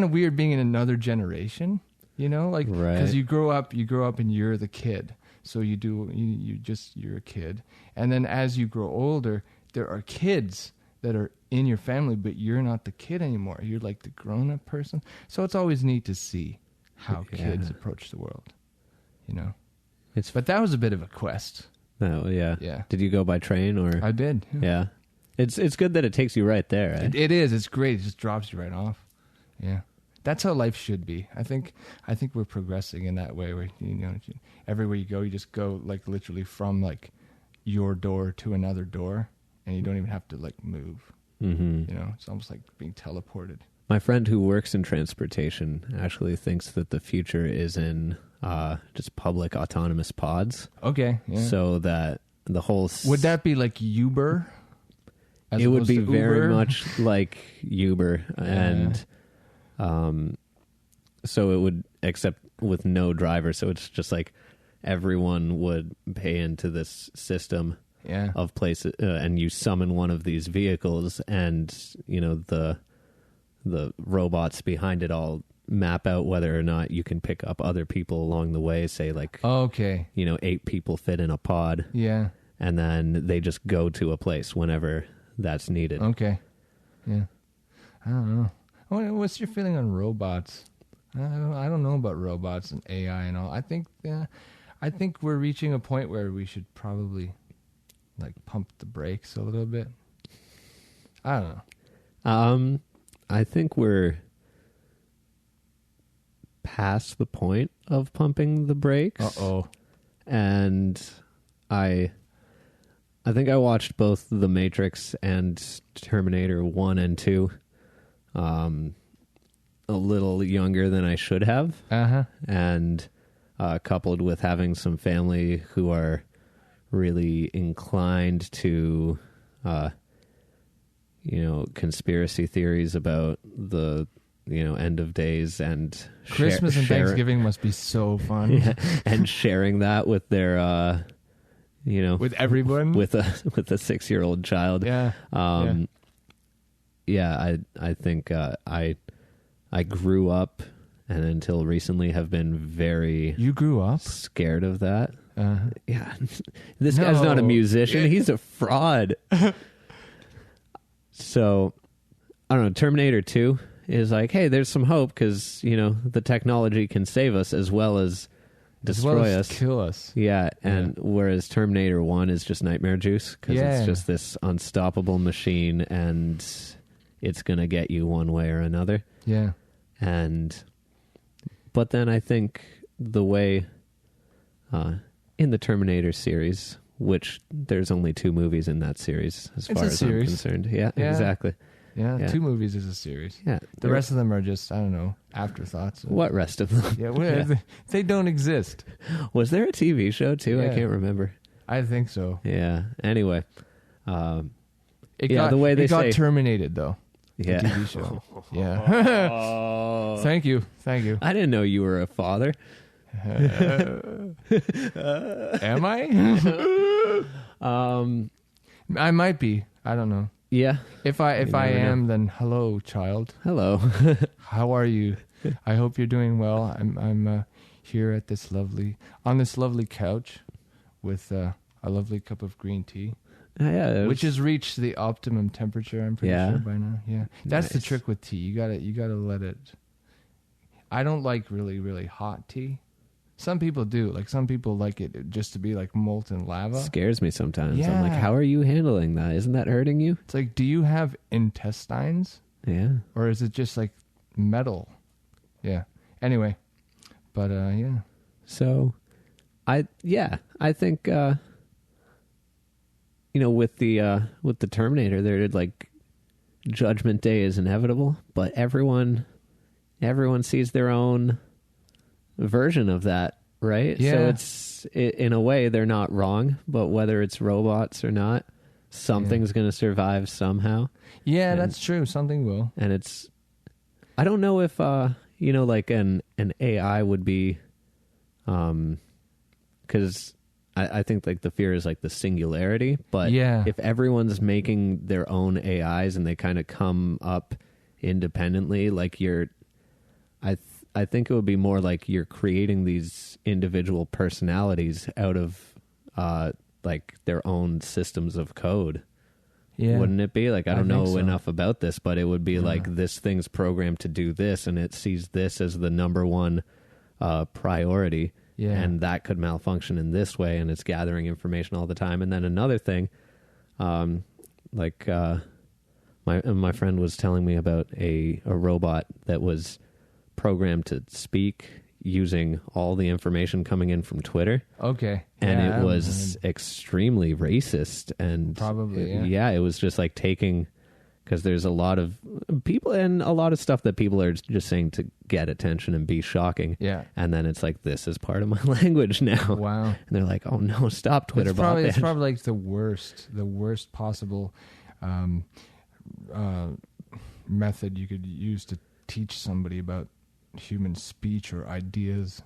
of weird being in another generation, like because you grow up and you're the kid, so you're a kid, and then as you grow older, there are kids that are in your family, but you're not the kid anymore. You're like the grown-up person. So it's always neat to see how kids approach the world, But that was a bit of a quest. Oh, yeah. Yeah. Did you go by train or? I did. Yeah. It's good that it takes you right there, right? It is. It's great. It just drops you right off. Yeah. That's how life should be. I think we're progressing in that way where, everywhere you go, you just go like literally from like your door to another door. and you don't even have to like move. Mm-hmm. You know, it's almost like being teleported. My friend who works in transportation actually thinks that the future is in just public autonomous pods. Okay, yeah. So that the whole... Would that be like Uber? It would be very Uber? much like Uber. And so it would, except with no driver. So it's just like everyone would pay into this system of places, and you summon one of these vehicles, and, you know, the robots behind it all map out whether or not you can pick up other people along the way, say like, okay, you know, 8 people fit in a pod. Yeah. And then they just go to a place whenever that's needed. Okay. Yeah. I don't know. What's your feeling on robots? I don't know about robots and AI and all. I think we're reaching a point where we should probably like pump the brakes a little bit. I don't know. I think we're past the point of pumping the brakes. Uh-oh. And I think I watched both The Matrix and Terminator 1 and 2 a little younger than I should have. Uh-huh. And coupled with having some family who are really inclined to conspiracy theories about the, end of days and Christmas and Thanksgiving must be so fun. Yeah, and sharing that with their, with everyone, with a 6-year-old child. Yeah. I think I grew up and until recently have been very... You grew up? Scared of that. Yeah. This No. guy's not a musician. He's a fraud. So, I don't know, Terminator 2 is like, hey, there's some hope because, the technology can save us as well as destroy us. Kill us. Yeah, and whereas Terminator 1 is just nightmare juice because it's just this unstoppable machine and it's going to get you one way or another. Yeah. But then I think the way in the Terminator series, which there's only 2 movies in that series as far as I'm concerned. Yeah, exactly. Yeah, 2 movies is a series. Yeah. The rest of them are just, I don't know, afterthoughts. What rest of them? Yeah, they don't exist. Was there a TV show too? Yeah. I can't remember. I think so. Yeah. Anyway. The way they got terminated, though. Yeah. The TV show. Yeah. Oh. Thank you. I didn't know you were a father. Am I? I might be. I don't know. Yeah. If I am, then hello, child. Hello. How are you? I hope you're doing well. I'm here at this lovely couch with a lovely cup of green tea. Which has reached the optimum temperature, I'm pretty sure by now. Yeah. That's the trick with tea. You gotta let it. I don't like really, really hot tea. Some people do. Like, some people like it just to be like molten lava. Scares me sometimes. Yeah. I'm like, how are you handling that? Isn't that hurting you? It's like, do you have intestines? Yeah. Or is it just like metal? Yeah. Anyway. But, yeah. So, I think, with the Terminator, they're like, Judgment Day is inevitable, but everyone sees their own version of that, right? Yeah. So in a way they're not wrong, but whether it's robots or not, something's going to survive somehow. Yeah, that's true. Something will. And I don't know if like an AI would be, because I think like the fear is like the singularity, but if everyone's making their own AIs and they kind of come up independently, like I think it would be more like you're creating these individual personalities out of like their own systems of code. Yeah. Wouldn't it be? Like, I don't know enough about this, but it would be like this thing's programmed to do this and it sees this as the number one priority. Yeah. And that could malfunction in this way and it's gathering information all the time. And then another thing, my friend was telling me about a robot that was programmed to speak using all the information coming in from Twitter. Okay. And Yeah, it was extremely racist. And probably, it was just like taking, because there's a lot of people and a lot of stuff that people are just saying to get attention and be shocking. Yeah. And then it's like, this is part of my language now. Wow. And they're like, oh no, stop Twitter. It's probably like the worst possible method you could use to teach somebody about human speech or ideas.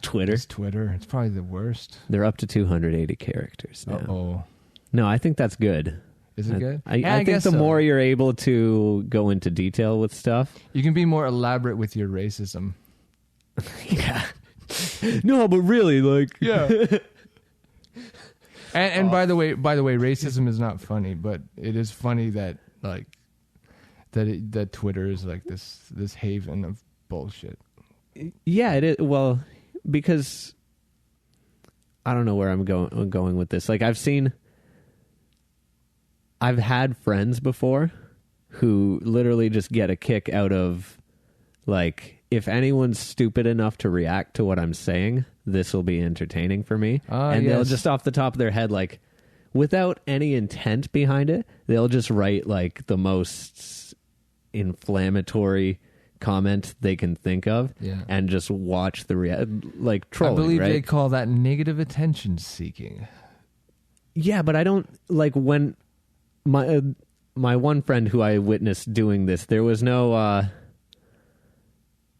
Twitter. It's Twitter. It's probably the worst. They're up to 280 characters now. Uh-oh. No, I think that's good. Is it good? I think guess the so. more you're able to go into detail with stuff. You can be more elaborate with your racism. Yeah. No, but really, like... Yeah. and by the way, racism is not funny, but it is funny that like that Twitter is like this haven of bullshit. Yeah, it is. Well, because I don't know where I'm going with this. Like I've had friends before who literally just get a kick out of like, if anyone's stupid enough to react to what I'm saying, this will be entertaining for me. And they'll just off the top of their head, like without any intent behind it, they'll just write like the most inflammatory comment they can think of, and just watch the like trolling. I believe right? they call that negative attention seeking. Yeah, but I don't like when my one friend who I witnessed doing this. There was no.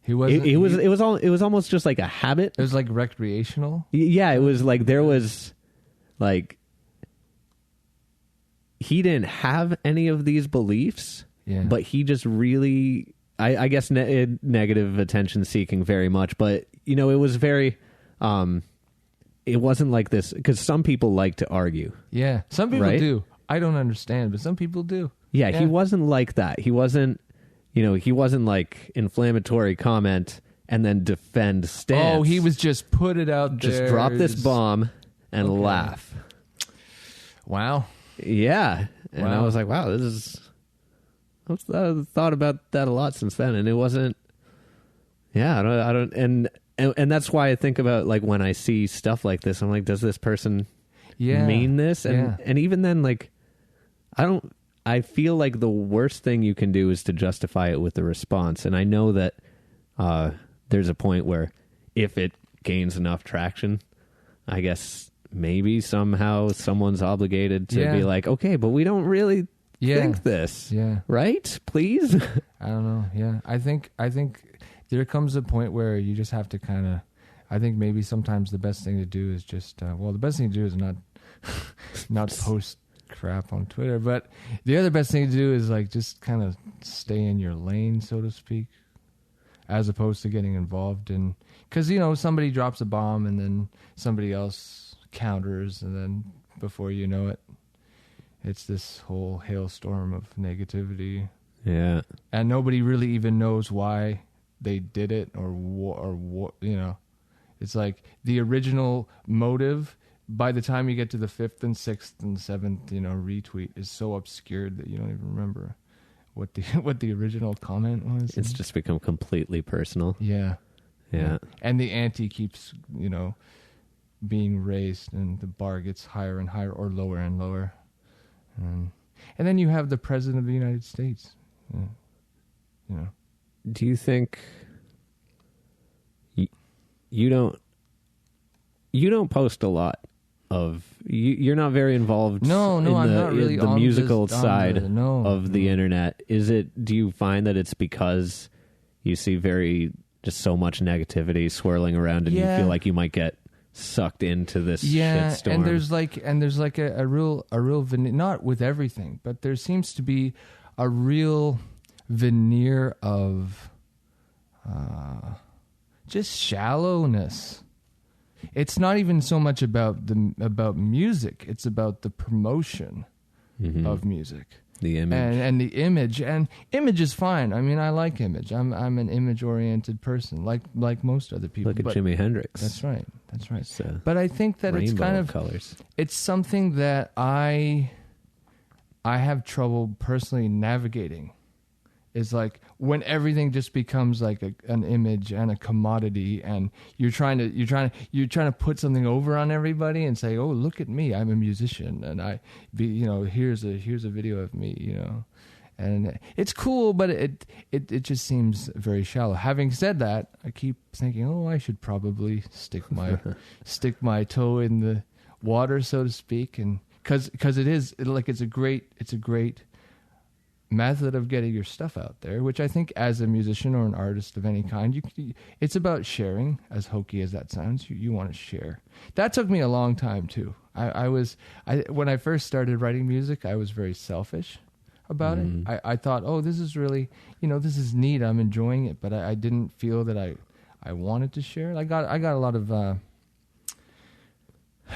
It was almost just like a habit. It was like recreational. Yeah, it was like there was like he didn't have any of these beliefs, but he just really. I guess negative attention seeking very much, but it was very, it wasn't like this because some people like to argue. Yeah, some people do. I don't understand, but some people do. Yeah, he wasn't like that. He wasn't, he wasn't like inflammatory comment and then defend stance. Oh, he was just put it out there. Just drop this bomb and laugh. Wow. Yeah. And I was like, wow, this is... I've thought about that a lot since then, and it wasn't. Yeah, I don't, and that's why I think about like when I see stuff like this, I'm like, does this person mean this? And even then, like, I feel like the worst thing you can do is to justify it with the response, and I know that there's a point where if it gains enough traction, I guess maybe somehow someone's obligated to be like, okay, but we don't really. Think this. Yeah. Right? Please? I don't know. Yeah. I think there comes a point where you just have to kind of, I think maybe sometimes the best thing to do is just, the best thing to do is not post crap on Twitter, but the other best thing to do is like just kind of stay in your lane, so to speak, as opposed to getting involved in, because, somebody drops a bomb and then somebody else counters, and then before you know it, it's this whole hailstorm of negativity. Yeah. And nobody really even knows why they did it or what, It's like the original motive, by the time you get to the 5th and 6th and 7th, retweet is so obscured that you don't even remember what the original comment was. It's just become completely personal. Yeah. Yeah. And the ante keeps, being raised, and the bar gets higher and higher or lower and lower. And then you have the President of the United States. Do you think you don't post a lot of you're not very involved? No, in I'm not really the on musical side of the internet. Do you find that it's because you see just so much negativity swirling around, and you feel like you might get sucked into this shitstorm? And there's like a real not with everything, but there seems to be a real veneer of just shallowness. It's not even so much about music; it's about the promotion of music, the image, and the image. And image is fine. I mean, I like image. I'm an image oriented person, like most other people. Look at Jimi Hendrix. That's right. But I think that it's kind of colors. It's something that I have trouble personally navigating, is like when everything just becomes like an image and a commodity, and you're trying to put something over on everybody and say, oh, look at me, I'm a musician, and here's a video of me, and it's cool, but it just seems very shallow. Having said that, I keep thinking, oh, I should probably stick my toe in the water, so to speak, and because it's a great method of getting your stuff out there, which I think as a musician or an artist of any kind, it's about sharing. As hokey as that sounds, you want to share. That took me a long time too. When I first started writing music, I was very selfish about it. I thought, oh, this is really, this is neat, I'm enjoying it, but I didn't feel that I wanted to share it. I got a lot of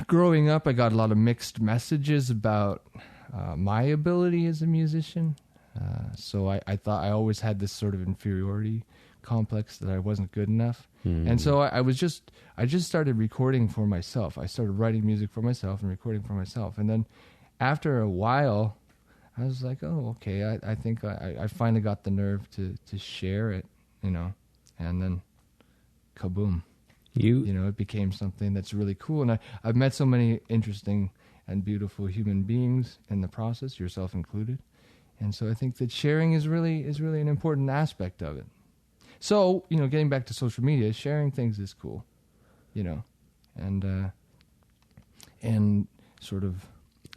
growing up, I got a lot of mixed messages about my ability as a musician. So I thought I always had this sort of inferiority complex that I wasn't good enough. And so I just started recording for myself. I started writing music for myself and recording for myself. And then after a while, I was like, oh, okay, I think I finally got the nerve to share it, and then kaboom. It became something that's really cool. And I've met so many interesting and beautiful human beings in the process, yourself included. And so I think that sharing is really an important aspect of it. So, getting back to social media, sharing things is cool, and sort of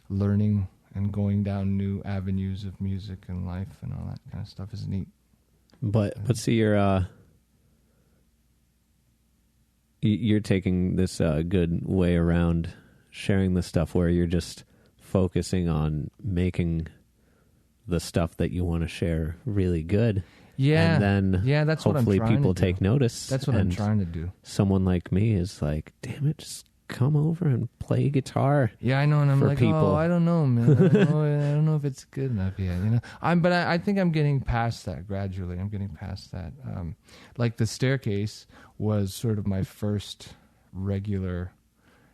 learning and going down new avenues of music and life and all that kind of stuff is neat. But see, you're taking this good way around sharing the stuff where you're just focusing on making the stuff that you want to share really good. Yeah. And then that's hopefully what I'm people take notice. That's what I'm trying to do. Someone like me is like, damn it, just come over and play guitar. Yeah, I know. And I'm like, people. Oh, I don't know, man. I don't know if it's good enough yet. But I think I'm getting past that gradually. I'm getting past that. Like the Staircase was sort of my first regular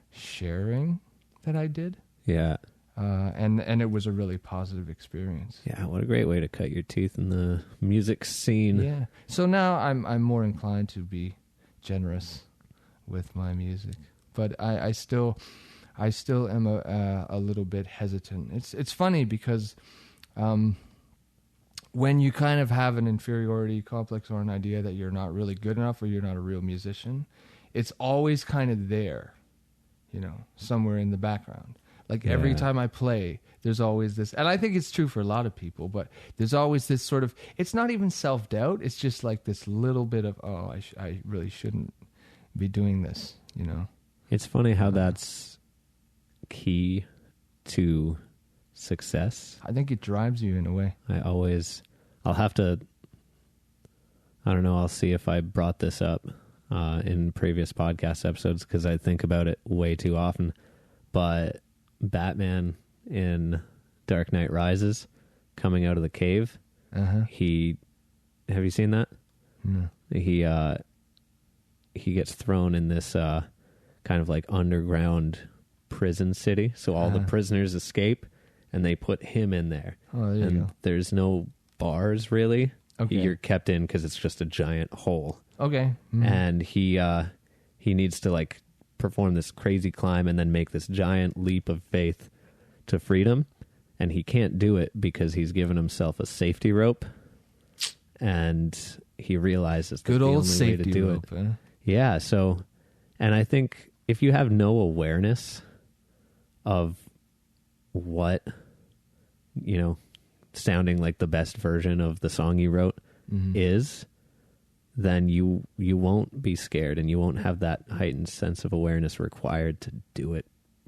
sharing that I did. Yeah. And it was a really positive experience. Yeah, what a great way to cut your teeth in the music scene. Yeah. So now I'm more inclined to be generous with my music, but I still am a little bit hesitant. It's funny because when you kind of have an inferiority complex or an idea that you're not really good enough or you're not a real musician, it's always kind of there, somewhere in the background. Like every time I play, there's always this, and I think it's true for a lot of people, but there's always this sort of, it's not even self-doubt, it's just like this little bit of, oh, I really shouldn't be doing this, It's funny how that's key to success. I think it drives you in a way. I'll have to, I don't know, I'll see if I brought this up in previous podcast episodes because I think about it way too often, but Batman in Dark Knight Rises coming out of the cave. Have you seen that? No. He gets thrown in this kind of like underground prison city. So all the prisoners escape and they put him in there. Oh, there you go. There's no bars really. Okay. You're kept in because it's just a giant hole. Okay. Mm-hmm. And he needs to like perform this crazy climb and then make this giant leap of faith to freedom, and he can't do it because he's given himself a safety rope, and he realizes good that old the only safety way to do rope, it. eh? Yeah, so, and I think if you have no awareness of what, sounding like the best version of the song you wrote is, then you won't be scared and you won't have that heightened sense of awareness required to do it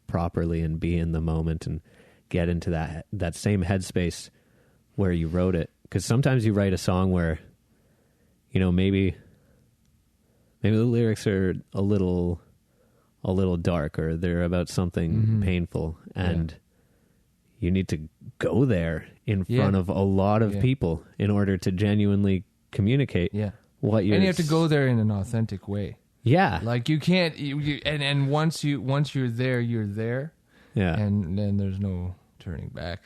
properly and be in the moment and get into that same headspace where you wrote it. Because sometimes you write a song where, maybe the lyrics are a little dark or they're about something painful, and you need to go there in front of a lot of people in order to genuinely communicate. Yeah. And you have to go there in an authentic way. Yeah. Like you can't, and once you're there, you're there. Yeah. And then there's no turning back.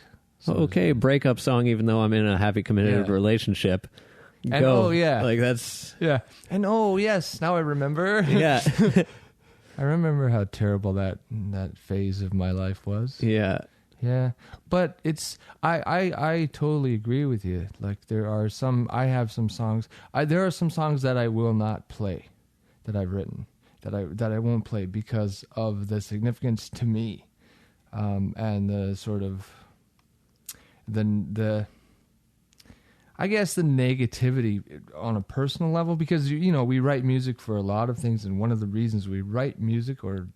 Okay, breakup song, even though I'm in a happy, committed relationship. And Go. oh, yeah. Like, that's... Yeah. And oh, yes, now I remember. Yeah. I remember how terrible that phase of my life was. Yeah. Yeah. But it's, I totally agree with you. Like, I have some songs, there are some songs that I will not play, that I've written, that I won't play because of the significance to me, and the sort of, the I guess the negativity on a personal level, because we write music for a lot of things, and one of the reasons we write music or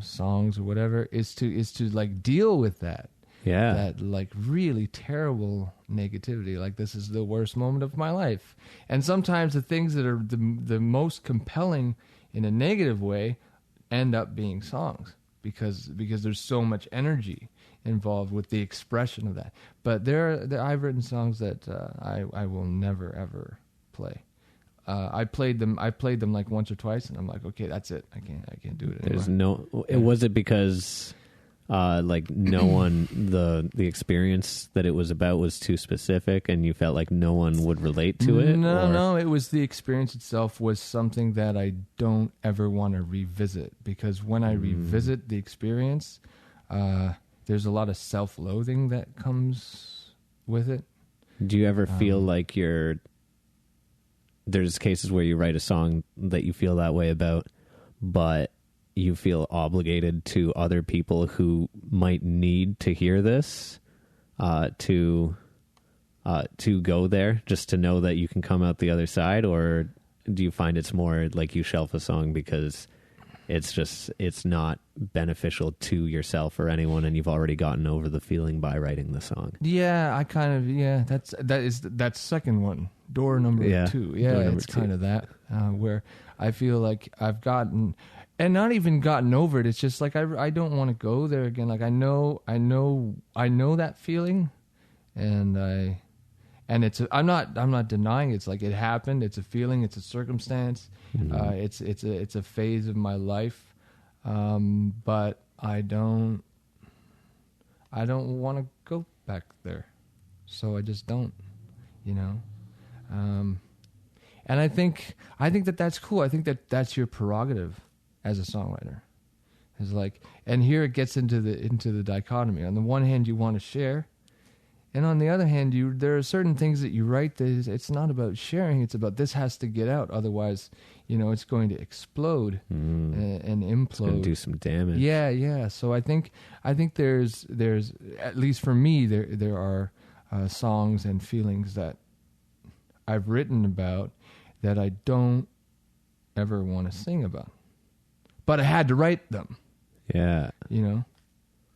songs or whatever is to like deal with that. Yeah. That like really terrible negativity. Like, this is the worst moment of my life. And sometimes the things that are the most compelling in a negative way end up being songs because there's so much energy involved with the expression of that. But I've written songs that I will never ever play. I played them like once or twice, and I'm like, okay, that's it. I can't do it anymore. There's no. Was it because like no one the experience that it was about was too specific, and you felt like no one would relate to it? No, it was the experience itself was something that I don't ever want to revisit, because when I revisit the experience, there's a lot of self-loathing that comes with it. Do you ever feel like there's cases where you write a song that you feel that way about, but you feel obligated to other people who might need to hear this, to go there, just to know that you can come out the other side? Or do you find it's more like you shelf a song because it's not beneficial to yourself or anyone, and you've already gotten over the feeling by writing the song? Yeah, that's second one. Door number 2. Yeah, it's kind of that, where I feel like I've gotten, and not even gotten over it. It's just like I don't want to go there again. Like, I know that feeling, and I'm not denying it. It's like it happened. It's a feeling. It's a circumstance. It's a phase of my life, but I don't want to go back there, so I just don't, and I think that's cool. I think that's your prerogative as a songwriter. It's like, and here it gets into the dichotomy. On the one hand, you want to share. And on the other hand, there are certain things that you write that it's not about sharing. It's about, this has to get out. Otherwise, it's going to explode and implode. It's going to do some damage. Yeah. So I think there's at least for me, there are songs and feelings that I've written about that I don't ever want to sing about. But I had to write them. Yeah.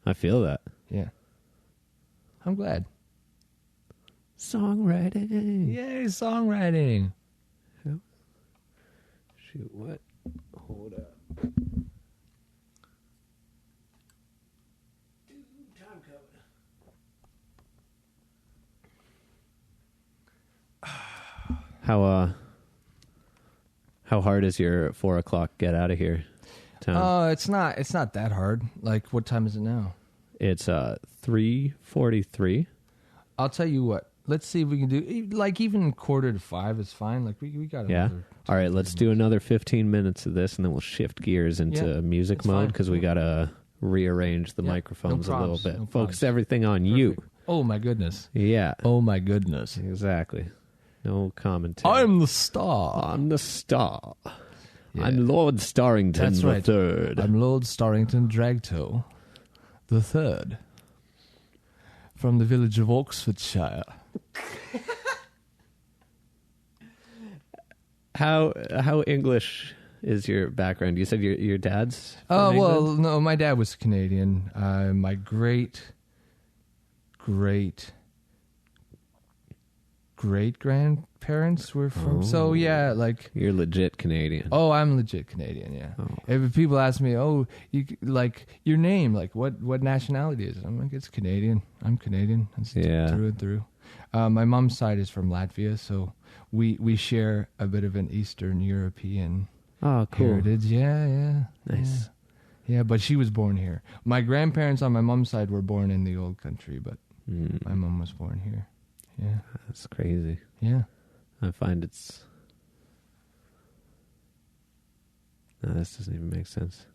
I feel that. Yeah. I'm glad. Songwriting. Yay, songwriting. Shoot, what? Hold up. Time code. How hard is your 4 o'clock get out of here time? Oh, it's not that hard. Like, what time is it now? It's 3:43. I'll tell you what. Let's see if we can do, like, even 4:45 is fine. Like, we got another. All right, let's do another 15 minutes of this, and then we'll shift gears into music mode, because we got to rearrange the microphones a little bit. Focus everything on you. Oh, my goodness. Yeah. Oh, my goodness. Exactly. No commentary. I'm the star. Yeah. I'm Lord Starrington That's right. III. I'm Lord Starrington Dragtoe the Third, from the village of Oxfordshire. How English is your background? You said your dad's from Oh, well, England? no, my dad was Canadian. My great grandparents were from. So yeah, like, you're legit Canadian. Oh, I'm legit Canadian. Yeah. Oh. If people ask me, "Oh, you like your name? Like, what nationality is it?" I'm like, "It's Canadian. I'm Canadian. It's through and through." My mom's side is from Latvia, so we share a bit of an Eastern European cool heritage. Yeah. Nice. Yeah, but she was born here. My grandparents on my mom's side were born in the old country, but my mom was born here. Yeah. That's crazy. Yeah. I find it's... No, this doesn't even make sense.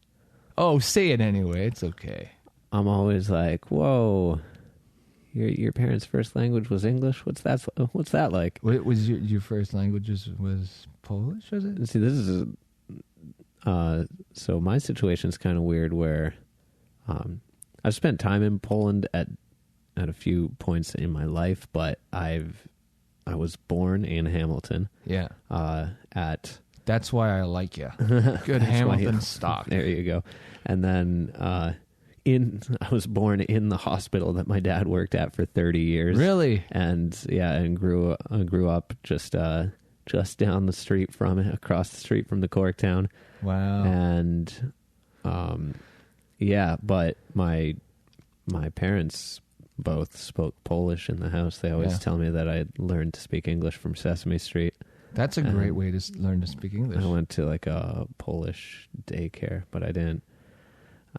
Oh, say it anyway. It's okay. I'm always like, whoa, your parents' first language was English? What's that like? What was your first language was Polish, was it? See, this is... so my situation's kind of weird where I've spent time in Poland at a few points in my life, but I was born in Hamilton. Yeah. At... That's why I like you. Good Hamilton stock. There you go. And then I was born in the hospital that my dad worked at for 30 years. Really? And yeah, and grew up just down the street from it, across the street from the Corktown. Wow. And yeah, but my parents both spoke Polish in the house. They always tell me that I learned to speak English from Sesame Street. That's a great way to learn to speak English. I went to like a Polish daycare, but I don't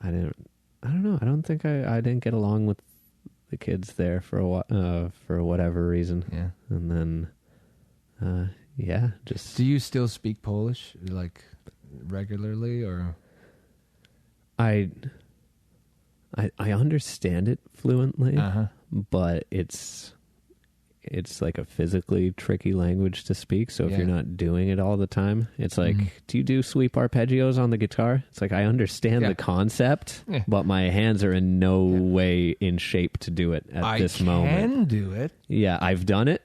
know. I don't think I didn't get along with the kids there for a while, for whatever reason. Yeah. And then, yeah, just... Do you still speak Polish, like, regularly, or...? I understand it fluently, but it's like a physically tricky language to speak. So if you're not doing it all the time, it's like, do you do sweep arpeggios on the guitar? It's like, I understand the concept, but my hands are in no way in shape to do it at this moment. I can do it. Yeah, I've done it.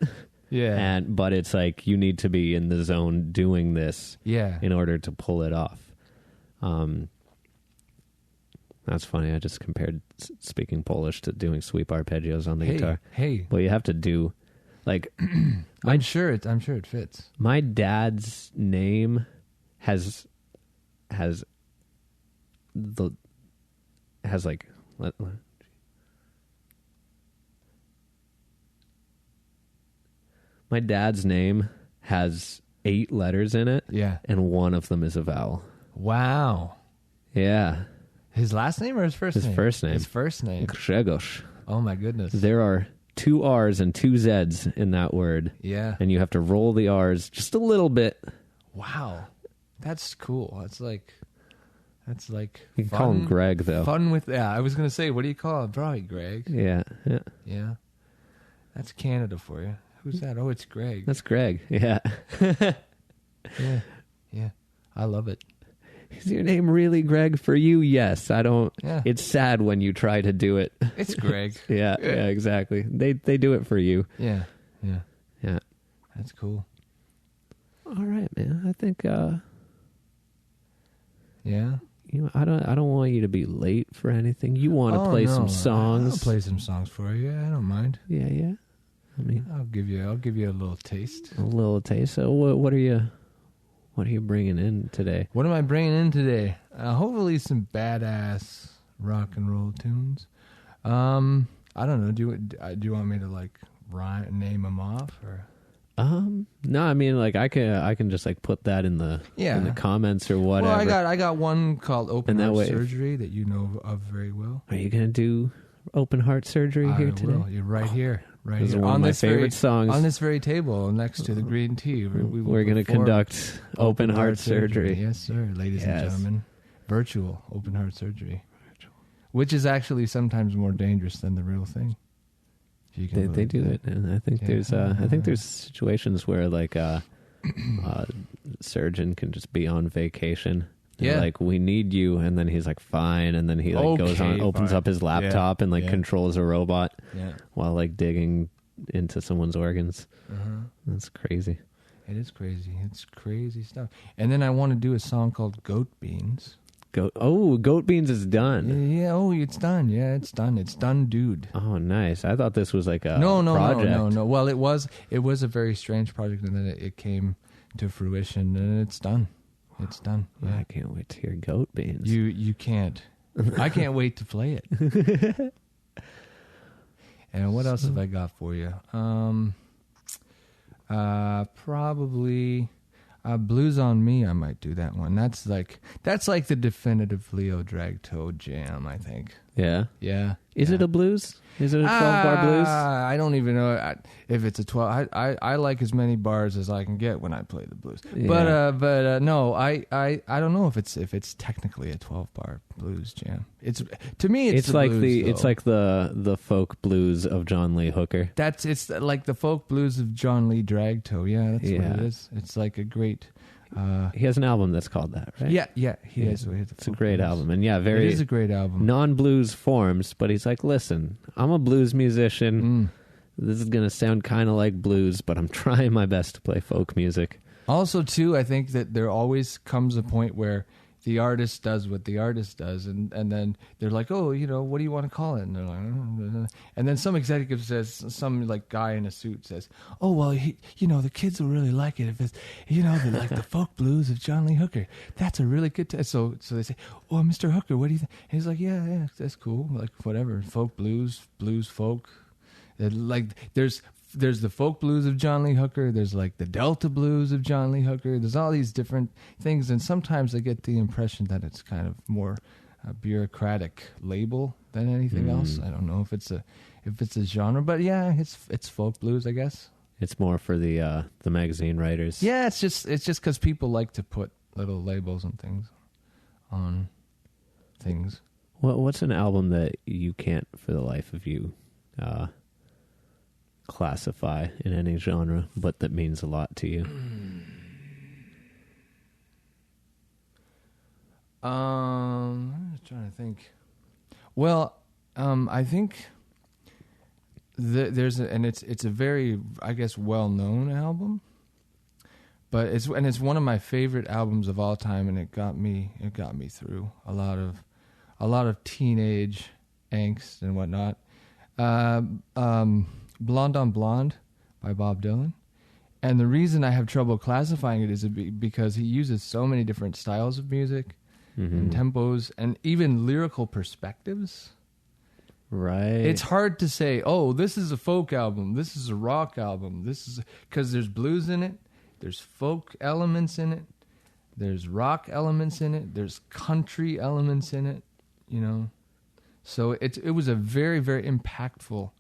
Yeah. But it's like, you need to be in the zone doing this in order to pull it off. That's funny. I just compared speaking Polish to doing sweep arpeggios on the guitar. Hey. Well, you have to do... Like, I'm sure it fits. My dad's name has like my dad's name has 8 letters in it. Yeah. And one of them is a vowel. Wow. Yeah. His last name or his first name? His first name. His first name. Grzegorz. Oh my goodness. There are 2 R's and 2 Z's in that word. Yeah. And you have to roll the R's just a little bit. Wow. That's cool. That's like you can call him Greg, though. Fun with... Yeah, I was going to say, what do you call him? Probably Greg. Yeah. Yeah. That's Canada for you. Who's that? Oh, it's Greg. That's Greg. Yeah. Yeah. I love it. Is your name really Greg for you? Yes. I don't... Yeah. It's sad when you try to do it. It's Greg. Yeah, exactly. They do it for you. Yeah. That's cool. All right, man. I think yeah. I don't want you to be late for anything. You want to play some songs? I'll play some songs for you. Yeah, I don't mind. Yeah. I mean, I'll give you a little taste. A little taste. So what are you bringing in today? What am I bringing in today? Hopefully some badass rock and roll tunes. I don't know. Do you want me to like name them off or? No, I mean, like I can just like put that in the comments or whatever. Well, I got one called Open Heart Surgery that you know of very well. Are you gonna do Open Heart Surgery here today? Will. You're right here. Right this here. Is one of my favorite songs. On this very table next to the green tea. We're going to conduct Open Heart Surgery. Yes, sir, ladies and gentlemen. Virtual Open Heart Surgery. Which is actually sometimes more dangerous than the real thing. They do it, and I think there's situations where like a surgeon can just be on vacation. They're like, we need you, and then he's like, fine, and then he like goes on, opens up his laptop and like controls a robot while like digging into someone's organs. That's crazy. It is crazy. It's crazy stuff. And then I want to do a song called Goat Beans. Goat Beans is done. Yeah. Oh, it's done. Yeah, it's done. It's done, dude. Oh, nice. I thought this was like a project. No. Well, it was a very strange project, and then it came to fruition, and it's done. It's done. Yeah. I can't wait to hear Goat Beans. You can't. I can't wait to play it. And what else have I got for you? Probably Blues on Me, I might do that one. That's like the definitive Leo Dragtoe jam, I think. Yeah. Yeah. Is it a blues? Is it a 12-bar blues? I don't even know if it's a 12. I like as many bars as I can get when I play the blues. Yeah. But no, I don't know if it's technically a 12-bar blues jam. It's to me it's the like blues, it's though. like the folk blues of John Lee Hooker. It's like the folk blues of John Lee Dragtoe. Yeah, that's what it is. It's like a great. He has an album that's called that, right? Yeah, he is. It's a great album, and it is a great album. Non-blues forms, but he's like, listen, I'm a blues musician. This is gonna sound kind of like blues, but I'm trying my best to play folk music. Also, too, I think that there always comes a point where the artist does what the artist does, and then they're like, oh, what do you want to call it? And they're like, and then some executive says, some like guy in a suit says, oh, well, the kids will really like it if it's, like the folk blues of John Lee Hooker. That's a really good. So they say, oh, Mr. Hooker, what do you think? And he's like, yeah, that's cool. Like whatever, folk blues, folk. Like there's the folk blues of John Lee Hooker. There's like the Delta blues of John Lee Hooker. There's all these different things, and sometimes I get the impression that it's kind of more a bureaucratic label than anything else. I don't know if it's a genre, but yeah, it's folk blues, I guess. It's more for the magazine writers. Yeah, it's just because people like to put little labels and things on things. What's an album that you can't, for the life of you, classify in any genre, but that means a lot to you? I'm just trying to think. Well, I think it's a very, I guess, well-known album, but it's one of my favorite albums of all time, and it got me through a lot of teenage angst and whatnot. Blonde on Blonde by Bob Dylan. And the reason I have trouble classifying it is because he uses so many different styles of music and tempos and even lyrical perspectives. Right. It's hard to say, oh, this is a folk album, this is a rock album, this is because there's blues in it, there's folk elements in it, there's rock elements in it, there's country elements in it, So it was a very, very impactful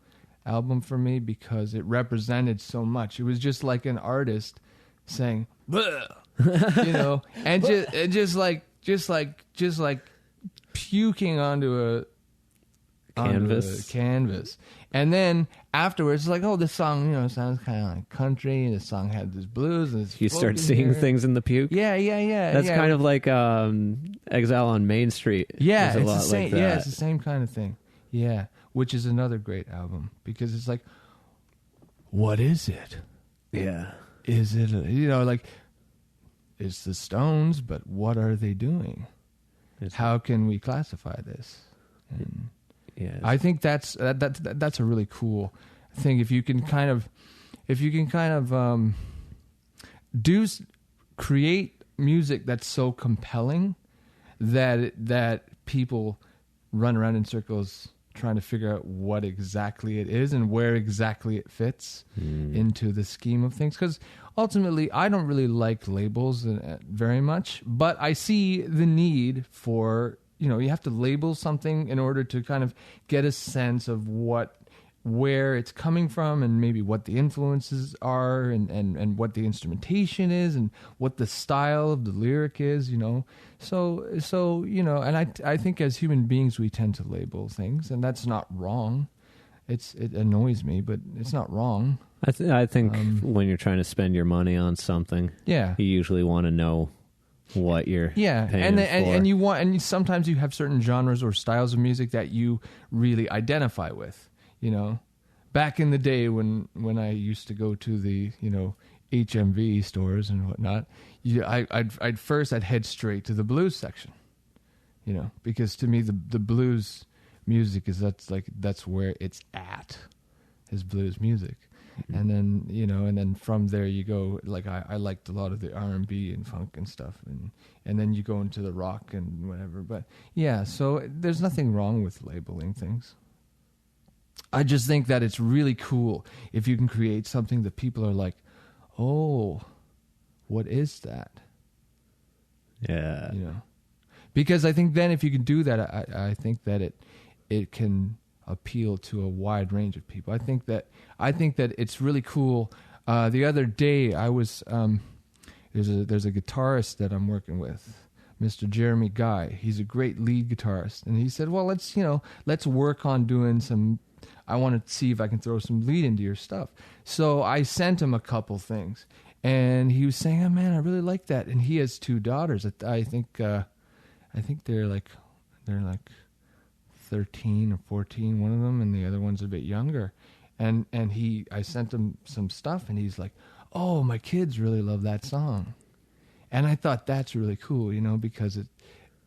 album for me because it represented so much. It was just like an artist saying, and just like puking onto a canvas. And then afterwards, it's like, oh, this song, sounds kind of like country. And this song had this blues. And you start seeing things in the puke. Yeah. That's kind of like Exile on Main Street. Yeah, it's the same. Like yeah, it's the same kind of thing. Yeah, which is another great album because it's like, what is it? Yeah, is it it's the Stones, but what are they doing? How can we classify this? And I think that's a really cool thing. If you can kind of create music that's so compelling that people run around in circles trying to figure out what exactly it is and where exactly it fits into the scheme of things. Because ultimately, I don't really like labels very much, but I see the need for, you have to label something in order to kind of get a sense of where it's coming from and maybe what the influences are and what the instrumentation is and what the style of the lyric is, So, and I think as human beings we tend to label things, and that's not wrong. It annoys me, but it's not wrong. I think when you're trying to spend your money on something, you usually want to know what you're paying for. And sometimes you have certain genres or styles of music that you really identify with. Back in the day when I used to go to the HMV stores and whatnot, I'd head straight to the blues section, because to me the blues music that's where it's at, is blues music. And then and then from there you go, like I liked a lot of the R&B and funk and stuff, and then you go into the rock and whatever. But yeah, so there's nothing wrong with labeling things. I just think that it's really cool if you can create something that people are like, oh, what is that? Yeah. You know, because I think then if you can do that, I think that it can appeal to a wide range of people. I think that it's really cool. The other day I was there's a guitarist that I'm working with, Mr. Jeremy Guy. He's a great lead guitarist, and he said, "Well, let's work on doing some. I want to see if I can throw some lead into your stuff." So I sent him a couple things, and he was saying, "Oh man, I really like that." And he has 2 daughters. I think they're like 13 or 14, one of them, and the other one's a bit younger. And I sent him some stuff, and he's like, "Oh, my kids really love that song." And I thought that's really cool, you know, because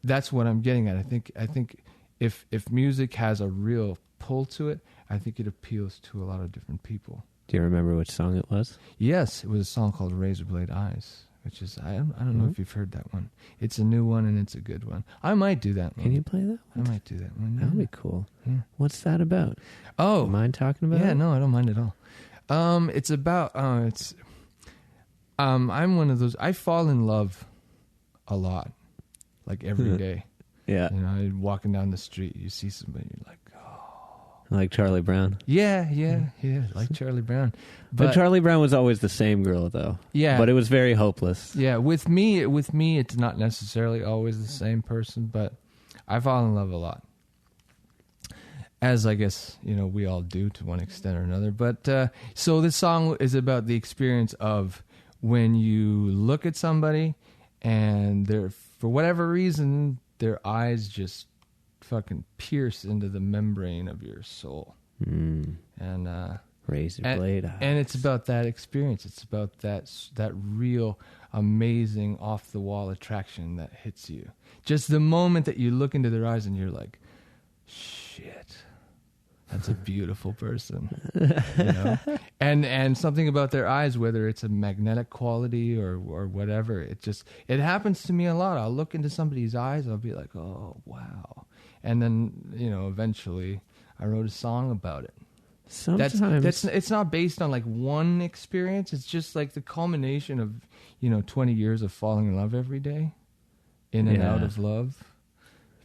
that's what I'm getting at. I think if music has a real pull to it, I think it appeals to a lot of different people. Do you remember which song it was? Yes, it was a song called Razorblade Eyes, which is, I don't know if you've heard that one. It's a new one, and it's a good one. I might do that one. Can you play that one? I might do that one. That would be cool. Yeah. What's that about? Oh. You mind talking about it? Yeah, no, I don't mind at all. It's about, I'm one of those, I fall in love a lot, like every day. Yeah. You know, walking down the street, you see somebody, you're like, Like Charlie Brown. yeah, like Charlie Brown. But Charlie Brown was always the same girl, though. Yeah. But it was very hopeless. Yeah, with me, it's not necessarily always the same person, but I fall in love a lot. As I guess, you know, we all do to one extent or another. But so this song is about the experience of when you look at somebody and they're, for whatever reason, their eyes just fucking pierce into the membrane of your soul. And Razorblade eyes. And it's about that experience. It's about that real amazing off the wall attraction that hits you. Just the moment that you look into their eyes and you're like, shit, that's a beautiful person. You know? And something about their eyes, whether it's a magnetic quality or whatever, it happens to me a lot. I'll look into somebody's eyes, I'll be like, oh wow. And then, you know, eventually I wrote a song about it. Sometimes It's not based on like one experience. It's just like the culmination of, you know, 20 years of falling in love every day, in and out of love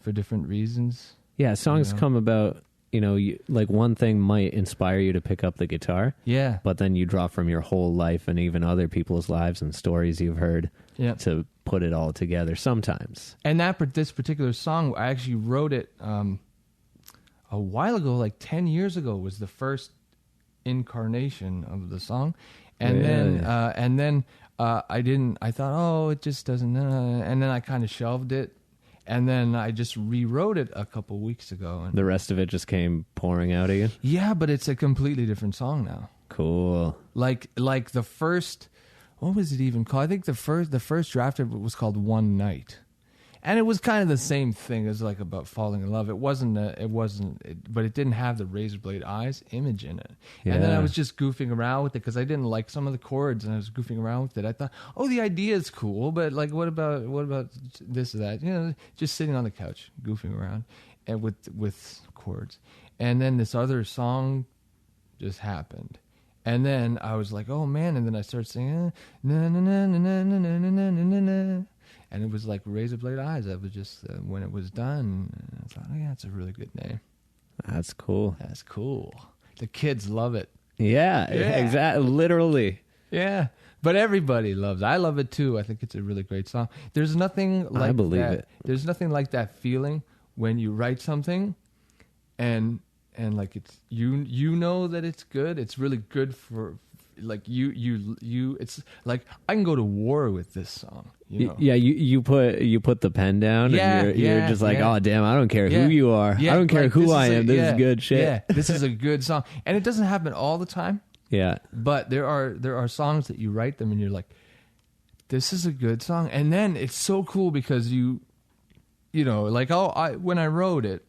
for different reasons. Yeah, songs come about, you know, like one thing might inspire you to pick up the guitar. Yeah. But then you draw from your whole life and even other people's lives and stories you've heard to put it all together sometimes. And this particular song, I actually wrote it a while ago, like 10 years ago was the first incarnation of the song. And then I thought, oh, it just doesn't, and then I kind of shelved it. And then I just rewrote it a couple weeks ago. And the rest of it just came pouring out of you? Yeah, but it's a completely different song now. Cool. Like the first, what was it even called? I think the first draft of it was called One Night. And it was kind of the same thing as like about falling in love. It wasn't, but it didn't have the Razorblade Eyes image in it. Yeah. And then I was just goofing around with it because I didn't like some of the chords, and I was goofing around with it. I thought, oh, the idea is cool, but like, what about this or that? You know, just sitting on the couch, goofing around, and with chords. And then this other song just happened. And then I was like, oh man! And then I started singing, na na na na na na na na na na. And it was like Razorblade Eyes. That was just when it was done. I thought, oh yeah, it's a really good name. That's cool. That's cool. The kids love it. Yeah. Exactly. Literally. Yeah, but everybody loves it. I love it too. I think it's a really great song. There's nothing like I believe that. it. There's nothing like that feeling when you write something, and like it's you know that it's good. It's really good for. Like you it's like I can go to war with this song, you know? Yeah, you put the pen down and you're just like, oh damn, I don't care who you are. I don't care who I am. This is good shit. Yeah, this is a good song. And it doesn't happen all the time. Yeah. But there are songs that you write them and you're like, this is a good song. And then it's so cool because you know, like when I wrote it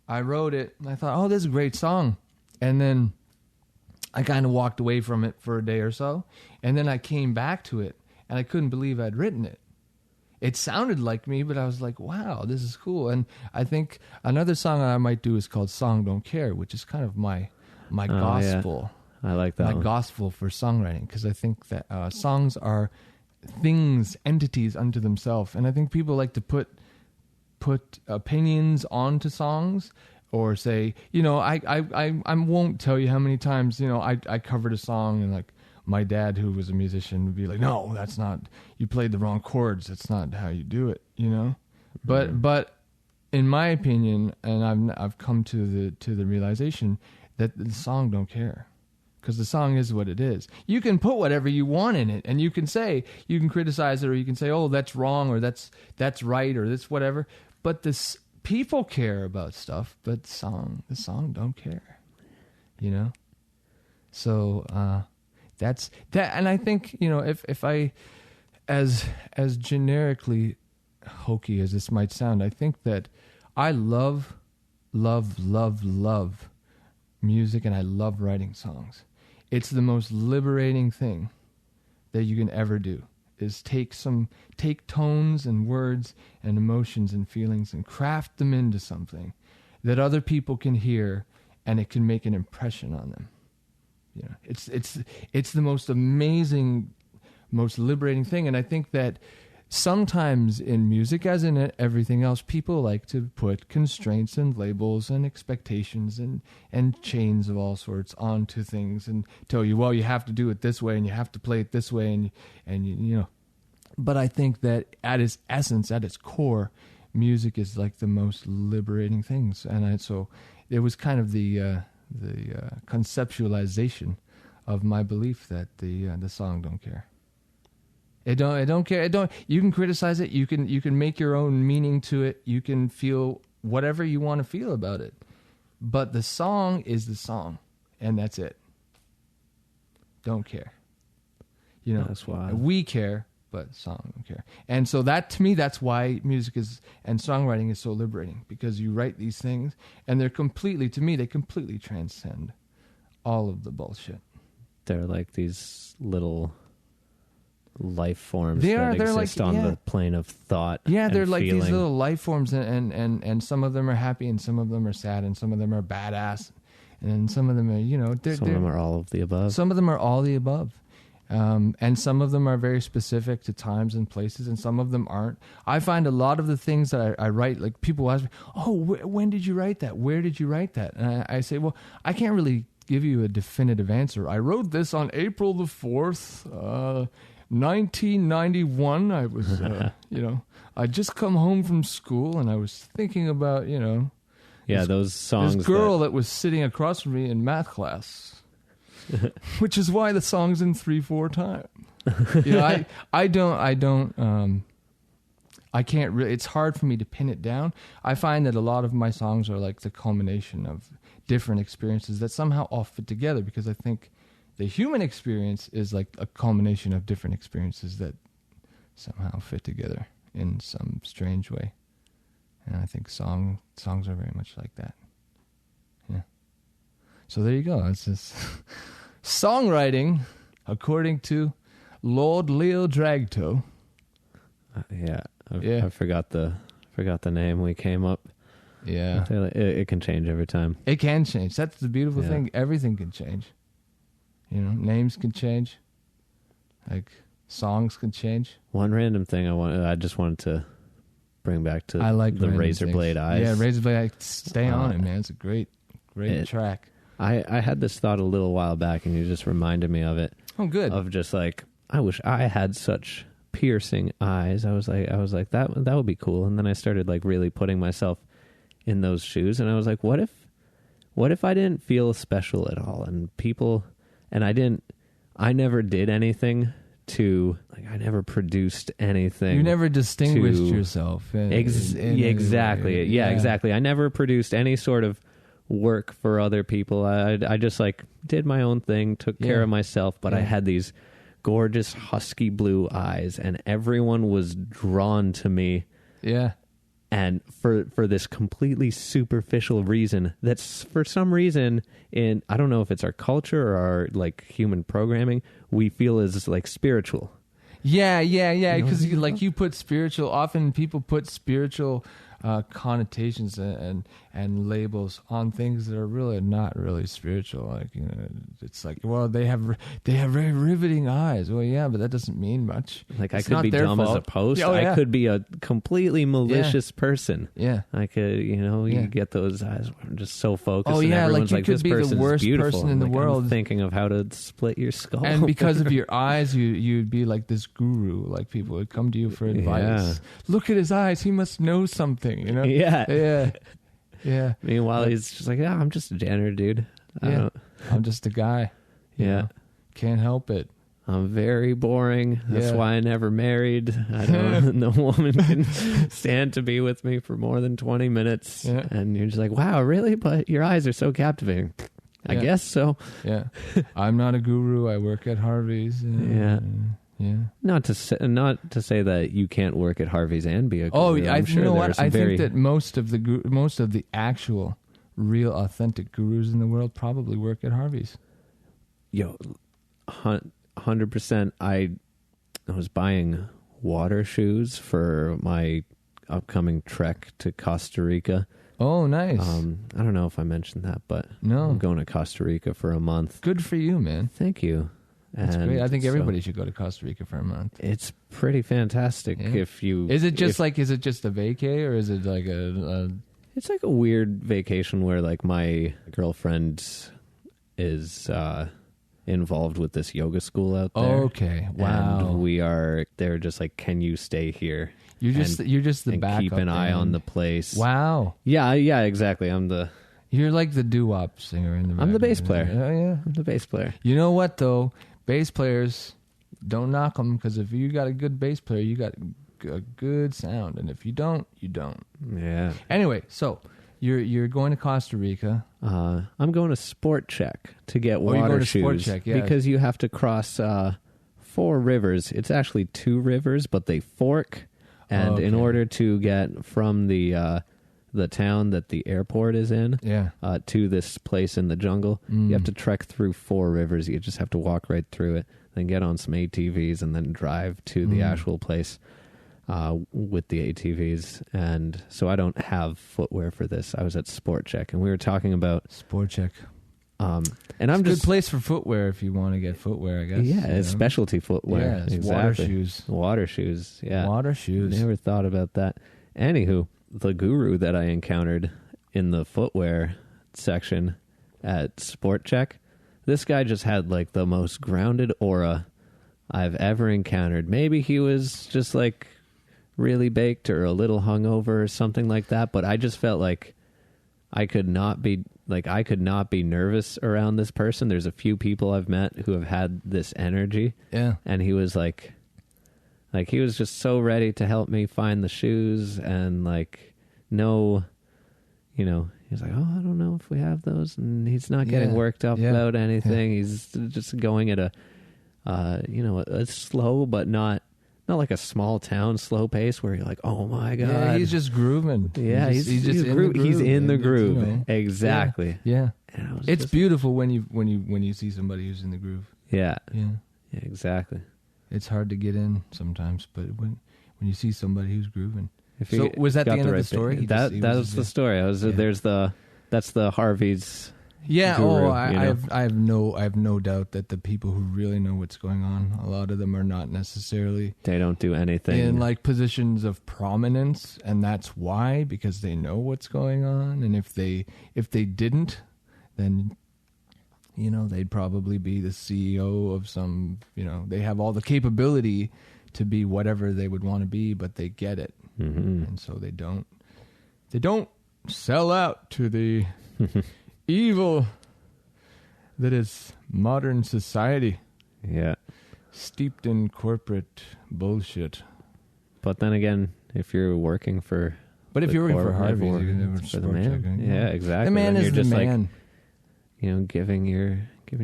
and I thought, oh, this is a great song. And then I kind of walked away from it for a day or so, and then I came back to it, and I couldn't believe I'd written it. It sounded like me, but I was like, wow, this is cool. And I think another song that I might do is called Song Don't Care, which is kind of my gospel. Yeah. I like that My one. gospel for songwriting, because I think that songs are things, entities unto themselves. And I think people like to put opinions onto songs, or say, I won't tell you how many times, I covered a song, and like my dad, who was a musician, would be like, no, that's not, you played the wrong chords. That's not how you do it, But in my opinion, and I've come to the realization that the song don't care. Because the song is what it is. You can put whatever you want in it, and you can criticize it, or you can say, "Oh, that's wrong," or "that's right," or "that's whatever." But this people care about stuff, but the song don't care. So that's that, and I think if I, as generically hokey as this might sound, I think that I love music, and I love writing songs. It's the most liberating thing that you can ever do, is take tones and words and emotions and feelings and craft them into something that other people can hear, and it can make an impression on them. It's the most amazing, most liberating thing. And I think that sometimes in music, as in everything else, people like to put constraints and labels and expectations and chains of all sorts onto things, and tell you, well, you have to do it this way, and you have to play it this way, and But I think that at its essence, at its core, music is like the most liberating things. And so it was kind of the conceptualization of my belief that the song don't care. It don't care. You can criticize it. You can make your own meaning to it. You can feel whatever you want to feel about it. But the song is the song, and that's it. Don't care. That's why we care, but song don't care. And so that, to me, that's why music and songwriting is so liberating, because you write these things, and they completely transcend all of the bullshit. They're like these little life forms that exist on the plane of thought. Yeah, they're and like feeling. these little life forms, and some of them are happy, and some of them are sad, and some of them are badass, and then some of them are some of them are all of the above. Some of them are all the above. And some of them are very specific to times and places, and some of them aren't. I find a lot of the things that I write, like people ask me, "Oh, when did you write that? Where did you write that?" And I say, "Well, I can't really give you a definitive answer. I wrote this on April the 4th, 1991. I was, I'd just come home from school, and I was thinking about, those songs. This girl that was sitting across from me in math class." Which is why the song's in 3/4 time. I can't really, it's hard for me to pin it down. I find that a lot of my songs are like the culmination of different experiences that somehow all fit together, because I think the human experience is like a culmination of different experiences that somehow fit together in some strange way. And I think songs are very much like that. Yeah. So there you go. It's just songwriting, according to Lord Leo Dragtoe. I forgot the name. We came up. Yeah, it can change every time. It can change. That's the beautiful thing. Everything can change. Names can change. Like songs can change. One random thing I just wanted to bring back to the Razor Blade Eyes. Yeah, Razor Blade Eyes. Stay on it, man. It's a great track. I had this thought a little while back, and you just reminded me of it. Oh, good. Of just like, I wish I had such piercing eyes. I was like that would be cool. And then I started like really putting myself in those shoes, and I was like, what if I didn't feel special at all, and people, and I never did anything to, like, I never produced anything. You never distinguished yourself. Exactly. Yeah, exactly. I never produced any sort of work for other people. I just like did my own thing, took care of myself, but I had these gorgeous husky blue eyes, and everyone was drawn to me. Yeah. And for this completely superficial reason, that's for some reason in, I don't know if it's our culture or our like human programming, we feel is like spiritual. Yeah. Because you put spiritual. Often people put spiritual connotations and and labels on things that are really not really spiritual. Like, you know, it's like, well, they have very riveting eyes. Well, yeah, but that doesn't mean much. Like, It's I could not be their dumb as fault. a post. Oh, yeah. I could be a completely malicious person. Yeah. I could, you know, you Yeah. get those eyes where I'm just so focused. Oh, and yeah, like everyone's you like, could this be the person's worst beautiful. person in the I'm world. thinking of how to split your skull. And because of your eyes, you'd be like this guru. Like, people would come to you for advice. Yeah. Look at his eyes; he must know something. You know? Yeah. Yeah. Yeah. Meanwhile, he's just like, yeah, I'm just a janitor, dude. Yeah. I'm just a guy. you Yeah. know? Can't help it. I'm very boring. That's Yeah. why I never married. I don't. No woman can stand to be with me for more than 20 minutes. Yeah. And you're just like, wow, really? But your eyes are so captivating. I Yeah. guess so. Yeah. I'm not a guru. I work at Harvey's. Yeah. Yeah. Not to say that you can't work at Harvey's and be a guru. Oh, I'm sure you know there are what? some I very, think that most of the actual, real, authentic gurus in the world probably work at Harvey's. 100%. I was buying water shoes for my upcoming trek to Costa Rica. Oh, nice. I don't know if I mentioned that, but No. I'm going to Costa Rica for a month. Good for you, man. Thank you. That's And great. I think so everybody should go to Costa Rica for a month. it's pretty fantastic. Yeah. If you Is it just if- a vacay, or is it like a It's like a weird vacation where like my girlfriend is involved with this yoga school out there. okay? Wow. And they're just like, can you stay here? You're just the and backup. keep an eye band. on the place. Wow. Yeah, exactly. I'm the You're like the doo-wop singer in the I'm the back. bass player. Oh, yeah. I'm the bass player. You know what, though? Bass players, don't knock them, because if you got a good bass player, you got a good sound. And if you don't, you don't. Yeah. Anyway, so you're going to Costa Rica. I'm going to Sport Check to get you're water going to shoes Sport Check, yeah. because you have to cross 4 rivers. It's actually 2 rivers, but they fork. And in Okay. order to get from the town that the airport is in Yeah. to this place in the jungle, you have to trek through 4 rivers. You just have to walk right through it, then get on some ATVs, and then drive to the actual place with the ATVs. And so I don't have footwear for this. I was at Sport Check, and we were talking about Sport Check. and It's I'm a just good place for footwear if you want to get footwear, I guess. yeah, you it's know? specialty footwear. Yeah, it's exactly. water shoes. Water shoes. Yeah, Water shoes. Never thought about that. Anywho, the guru that I encountered in the footwear section at Sport Check, this guy just had like the most grounded aura I've ever encountered. Maybe he was just like really baked or a little hungover or something like that, but I just felt like I could not be nervous around this person. There's a few people I've met who have had this energy. Yeah. And he was like he was just so ready to help me find the shoes, and like he's like, oh, I don't know if we have those, and he's not getting Yeah. worked up Yeah. about anything. He's just going at a slow but not like a small town slow pace where you're like, oh my god. Yeah, he's just grooving. Yeah, he's in the groove. You know. Exactly. Yeah. And I was It's just- beautiful when you see somebody who's in the groove. Yeah. Yeah. Yeah, exactly. It's hard to get in sometimes, but when you see somebody who's grooving. If So you was that got the end of the right story? bit- He That just- he that was was just- the story. That's the Harvey's. Yeah, guru, I you know? have no doubt that the people who really know what's going on, a lot of them are not necessarily They don't do anything. in like positions of prominence, and that's why, because they know what's going on. And if they didn't, then they'd probably be the CEO of some, they have all the capability to be whatever they would want to be, but they get it. And so they don't sell out to the evil that is modern society, Yeah. steeped in corporate bullshit. But then again, if you're working for But if the you're working for corporate Harvey, or you can never for the sport man. check, Yeah, exactly. The man Then is you're the just man. like, giving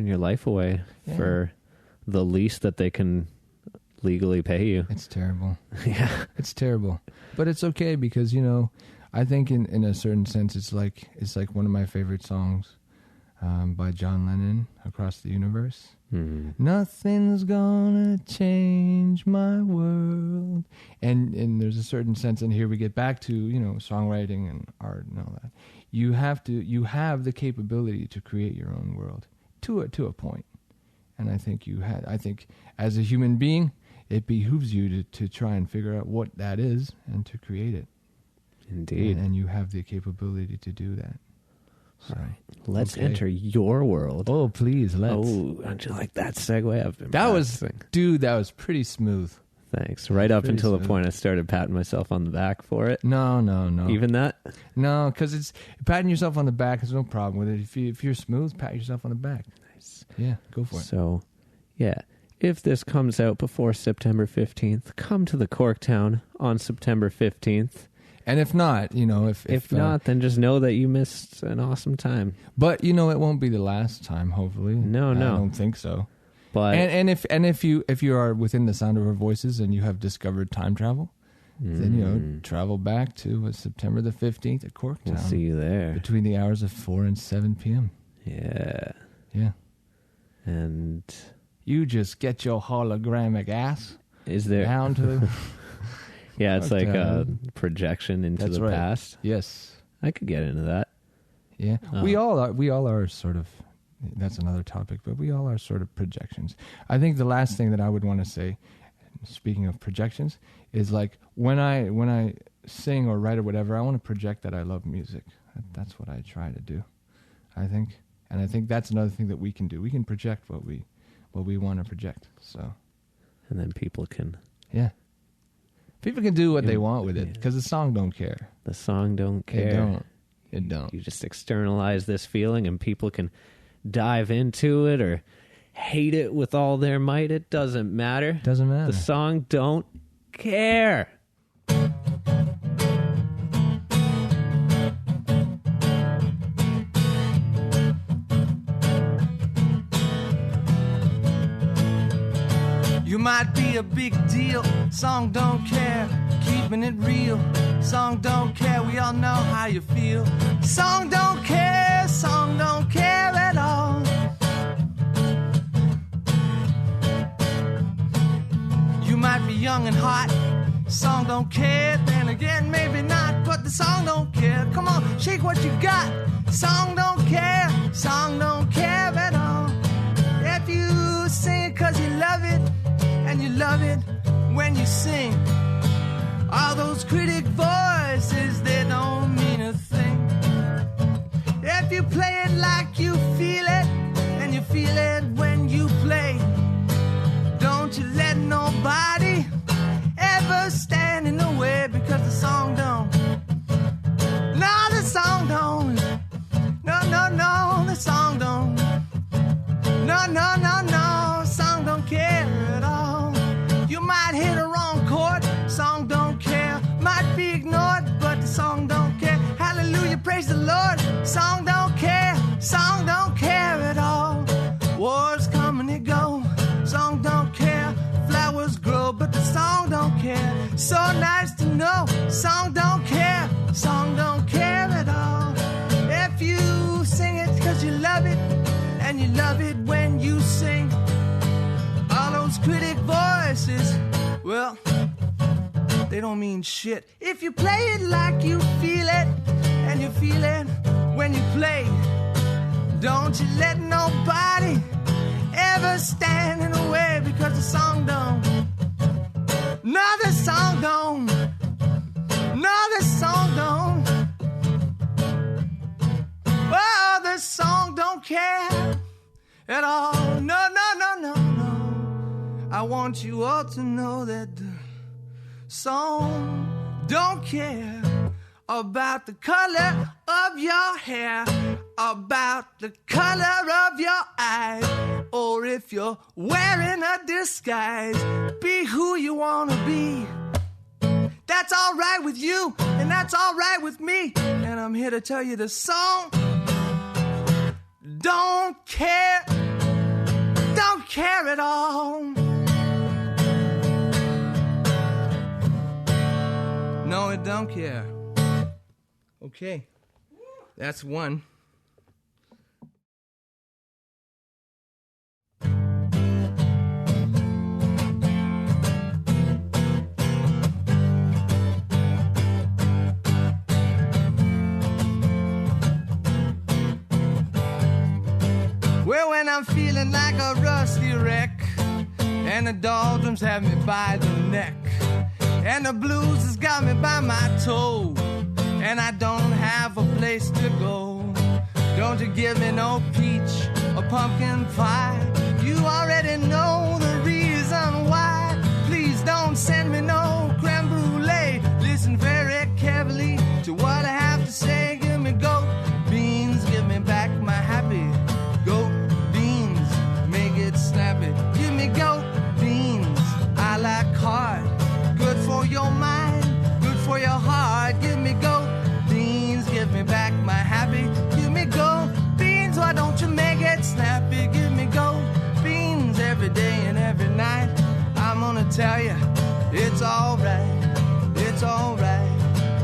your life away Yeah. for the least that they can legally pay you. It's terrible. Yeah. It's terrible. But it's okay, because I think in a certain sense it's like one of my favorite songs by John Lennon, Across the Universe. Nothing's gonna change my world. And there's a certain sense, and here we get back to, songwriting and art and all that. you have the capability to create your own world to a point. And I think as a human being, it behooves you to try and figure out what that is and to create it. Indeed. And you have the capability to do that. So, all right. Let's enter your world. Oh, please, let's. Oh, don't you like that segue? I've been that practicing. that was pretty smooth. Thanks. Right up Pretty until smooth. the point I started patting myself on the back for it. No. Even that? No, because it's patting yourself on the back. There's no problem with it. If you're smooth, pat yourself on the back. Nice. Yeah, go for it. So, yeah. If this comes out before September 15th, come to the Corktown on September 15th. And if not, if not, then just know that you missed an awesome time. But it won't be the last time. Hopefully, No. I don't think so. But if you are within the sound of our voices and you have discovered time travel, then travel back to September the 15th at Corktown. we'll see you there. Between the hours of 4 and 7 p.m. Yeah. Yeah, And you just get your hologramic ass is there? down to. Yeah, it's like a Corktown. projection into That's the right. past. Yes. I could get into that. Yeah, Oh. we all are sort of. That's another topic, but we all are sort of projections. I think the last thing that I would want to say, speaking of projections, is like when I sing or write or whatever, I want to project that I love music. That's what I try to do. I think that's another thing that we can do. We can project what we want to project. So, And then people can. yeah, people can do what they want with it Yeah. because the song don't care. The song don't care. It don't. You just externalize this feeling and people can dive into it or hate it with all their might. It doesn't matter. Doesn't matter. The song don't care. You might be a big deal, song don't care, keeping it real, song don't care, we all know how you feel. Song don't care at all. You might be young and hot, song don't care, then again maybe not, but the song don't care. Come on, shake what you got, song don't care at all. If you sing it 'cause you love it, and you love it when you sing, all those critic voices, they don't mean a thing. If you play it like you feel it, and you feel it when you play, don't you let nobody ever stand in the way, because the song don't. No, the song don't. No, the song don't. No, song don't care at all. You might hit a wrong chord, song don't care. Might be ignored, but the song don't care. Hallelujah, praise the Lord, song don't care at all. Wars come and they go, song don't care. Flowers grow, but the song don't care. So nice to know, song don't care at all. If you sing it 'cause you love it, and you love it when you sing, all those critic voices, well, they don't mean shit. If you play it like you feel it, and you feel it when you play, don't you let nobody ever stand in the way, because the song don't. No, the song don't. No, the song don't. Oh, the song don't care at all. No. I want you all to know that the song don't care about the color of your hair, about the color of your eyes, or if you're wearing a disguise. Be who you want to be. That's all right with you, and that's all right with me. And I'm here to tell you the song don't care at all. No, it don't care. Okay, that's one. I'm feeling like a rusty wreck, and the doldrums have me by the neck, and the blues has got me by my toe, and I don't have a place to go. Don't you give me no peach or pumpkin pie. You already know the reason why. Please don't send me no creme brulee. Listen very carefully to what I have to say. Give me goat beans, give me back my happy. Goat beans, make it snappy. Give me goat beans, I like hard. Good for your mind, good for your heart. Give me goat beans, give me back my happy. Give me goat beans, why don't you make it snappy? Give me goat beans every day and every night. I'm gonna tell you, it's alright, it's alright,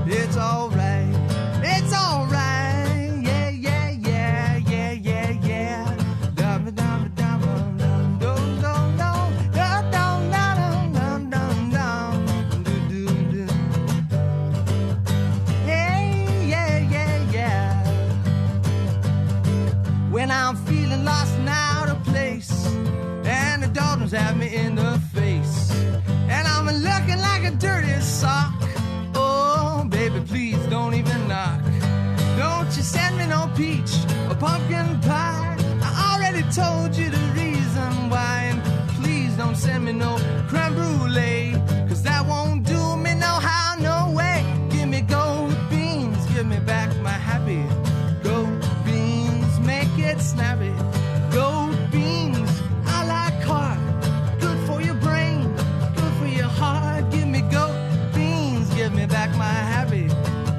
it's alright, it's alright, yeah, yeah, yeah, yeah, yeah, yeah. Dum dum dum dum dum dum dum dum dum dum dum dum do do do. Hey, yeah, yeah, yeah. When I'm feeling lost and out of place, and the doldrums have me in the face, and I'm looking like a dirty sock. Oh, baby, please don't even knock. Don't you send me no peach or pumpkin pie. I already told you the reason why. And please don't send me no creme brulee, 'cause that won't do me no how, no way. Give me gold beans, give me back my happy. Gold beans, make it snappy. Gold beans, I like hard. Good for your brain, good for your heart. Give me gold beans, give me back my happy.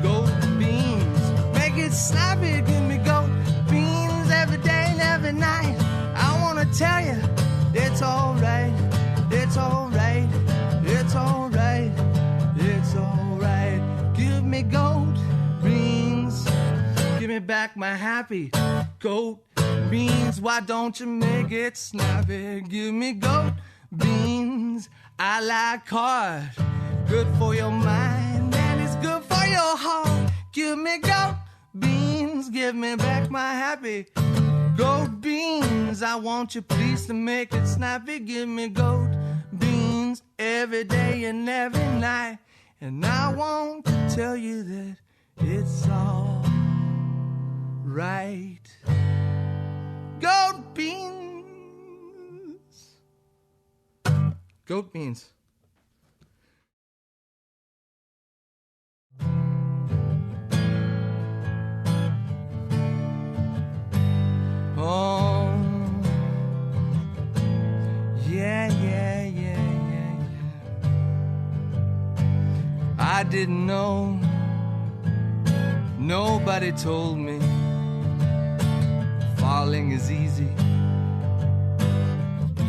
Gold beans, make it snappy. Give me gold beans every day and every night. I wanna tell you, it's alright, it's alright, it's alright, it's alright. Give me gold beans, give me back my happy. Gold beans, why don't you make it snappy? Give me goat beans, I like hard. Good for your mind and it's good for your heart. Give me goat beans, give me back my happy. Goat beans, I want you please to make it snappy. Give me goat beans every day and every night. And I want to tell you that it's all right. Goat beans. Goat beans. Oh, yeah, yeah, yeah, yeah, yeah. I didn't know. Nobody told me falling is easy,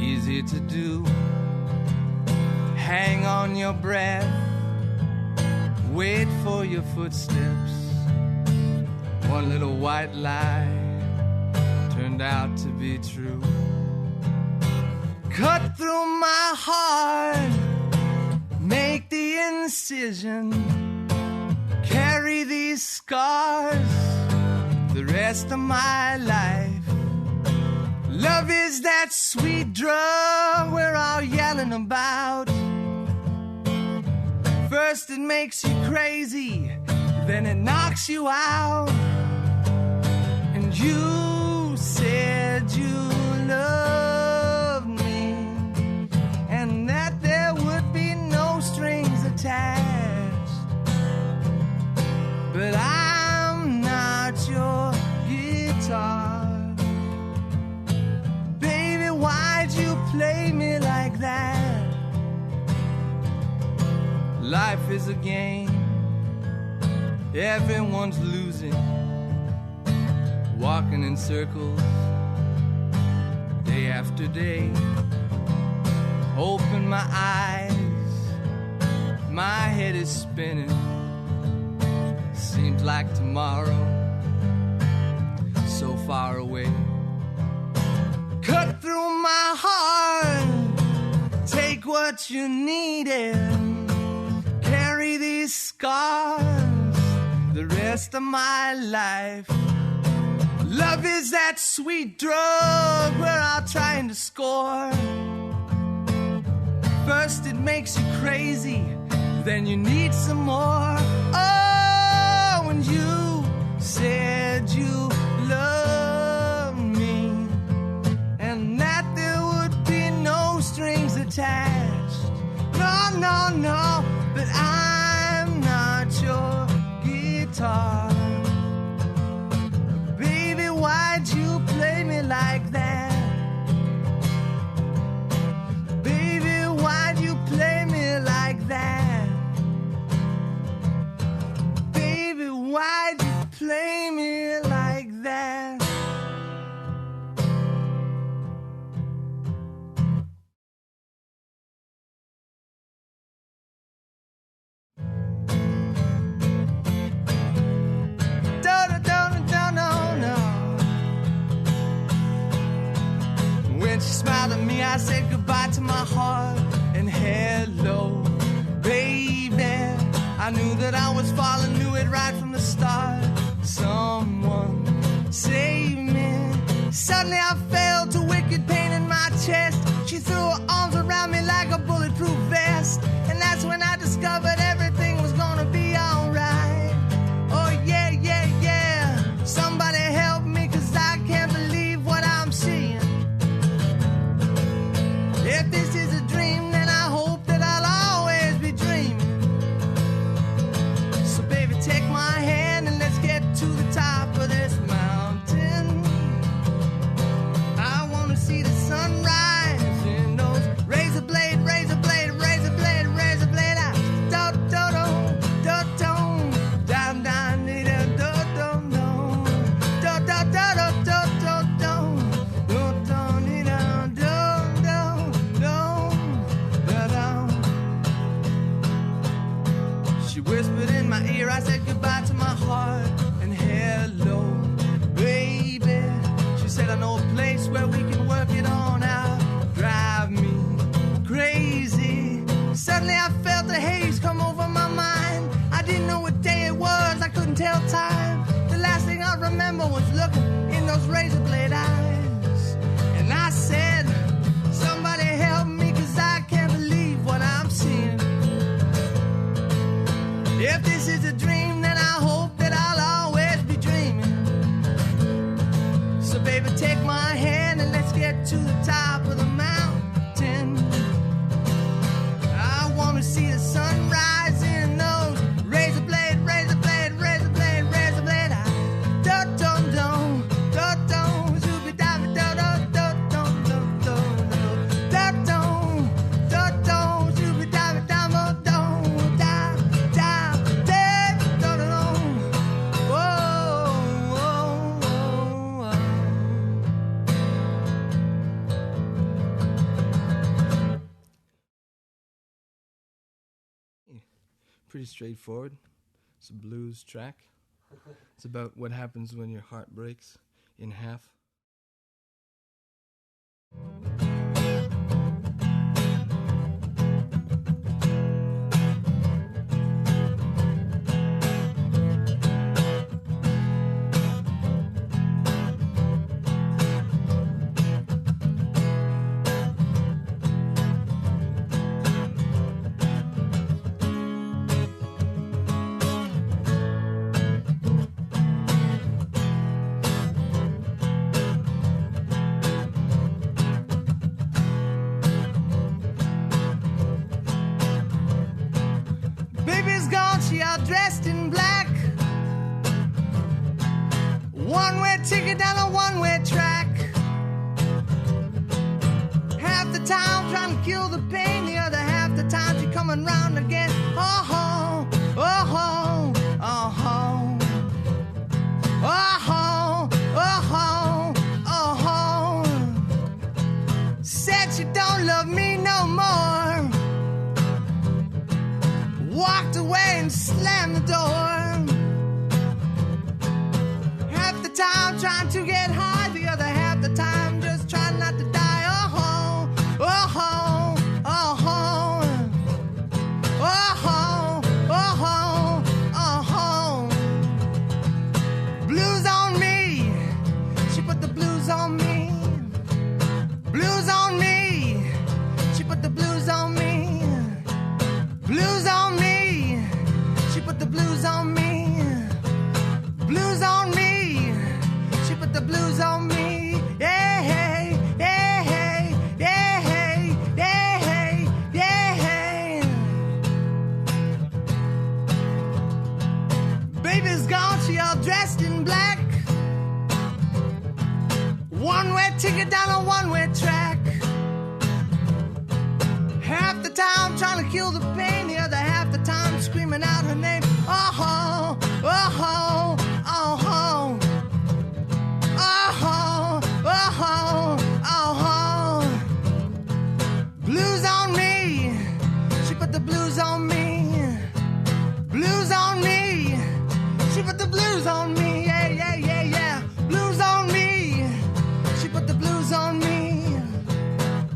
easy to do. Hang on your breath, wait for your footsteps. One little white lie turned out to be true. Cut through my heart, make the incision, carry these scars the rest of my life. Love is that sweet drug we're all yelling about. First it makes you crazy, then it knocks you out. And you said you loved me, and that there would be no strings attached. But I'm not your guitar. Baby, why'd you play me like that? Life is a game, everyone's losing, walking in circles day after day. Open my eyes, my head is spinning. Seems like tomorrow, so far away. Cut through my heart, take what you needed, carry these scars the rest of my life. Love is that sweet drug we're all trying to score. First it makes you crazy, then you need some more. Oh, when you said you loved me, and that there would be no strings attached. No, no, no, but I'm not your guitar. Baby, why'd you play me like that? Baby, why'd you play me like that? Baby, why'd you play me like that? When she smiled at me, I said goodbye to my heart and hello, baby. I knew that I was falling, knew it right from the start. Someone save me. Suddenly I felt a wicked pain in my chest. She threw her arms around me like a bulletproof vest, and that's when I discovered everything was gonna be alright. Oh yeah, yeah, yeah. Somebody help me, 'cause I can't believe what I'm seeing. If this is a dream, then I hope that I'll always be dreaming. So baby, take my hand and let's get to the top of this mountain. I wanna see the sunrise in those razor blade, razor blade, razor blade, razor blade. Do do do do do, down down do do do do, do do do do do do, do do do. She whispered in my ear, I said goodbye to my heart and hello, baby. She said I know a place where we can work it on out. Drive me crazy. Suddenly I felt the haze come over my mind. I didn't know what day it was, I couldn't tell time. The last thing I remember was looking in those razor blade eyes, and I said, somebody help me, 'cause I can't believe what I'm seeing. If this is a dream, then I hope that I'll always be dreaming. So baby, take my hand and let's get to the top of the mountain. I wanna see the sunrise in those razor blade, razor blade, razor blade, razor blade. Do do do do do, zooby dabby do do do do do do do do do, zooby dabby dabby do da da da do do do. Whoa, whoa, whoa. Pretty straightforward. It's a blues track. It's about what happens when your heart breaks in half. Baby's gone, she all dressed in black. One-way ticket down a one-way track. Half the time trying to kill the pain, the other half the time she coming round again. Oh ho, oh ho, oh ho, oh ho, oh ho, oh ho. Said she don't love me no more. Walked away and slammed the door. Half the time trying to get high, the other half the time just trying not to die. Oh ho, oh ho, oh ho, oh ho, oh ho, oh ho. Blues on me, it down a one-way track. Half the time trying to kill the pain, the other half the time screaming out her name. Oh, oh, oh, oh, oh, oh, oh, oh. Blues on me, she put the blues on me. Blues on me, she put the blues on me. Yeah, yeah, yeah, yeah. Blues on me, she put the blues on me.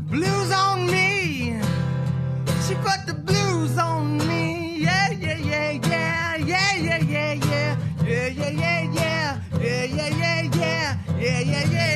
Blues on me, she put the blues on me. Yeah, yeah, yeah, yeah, yeah, yeah, yeah, yeah, yeah, yeah, yeah, yeah, yeah, yeah, yeah, yeah, yeah, yeah.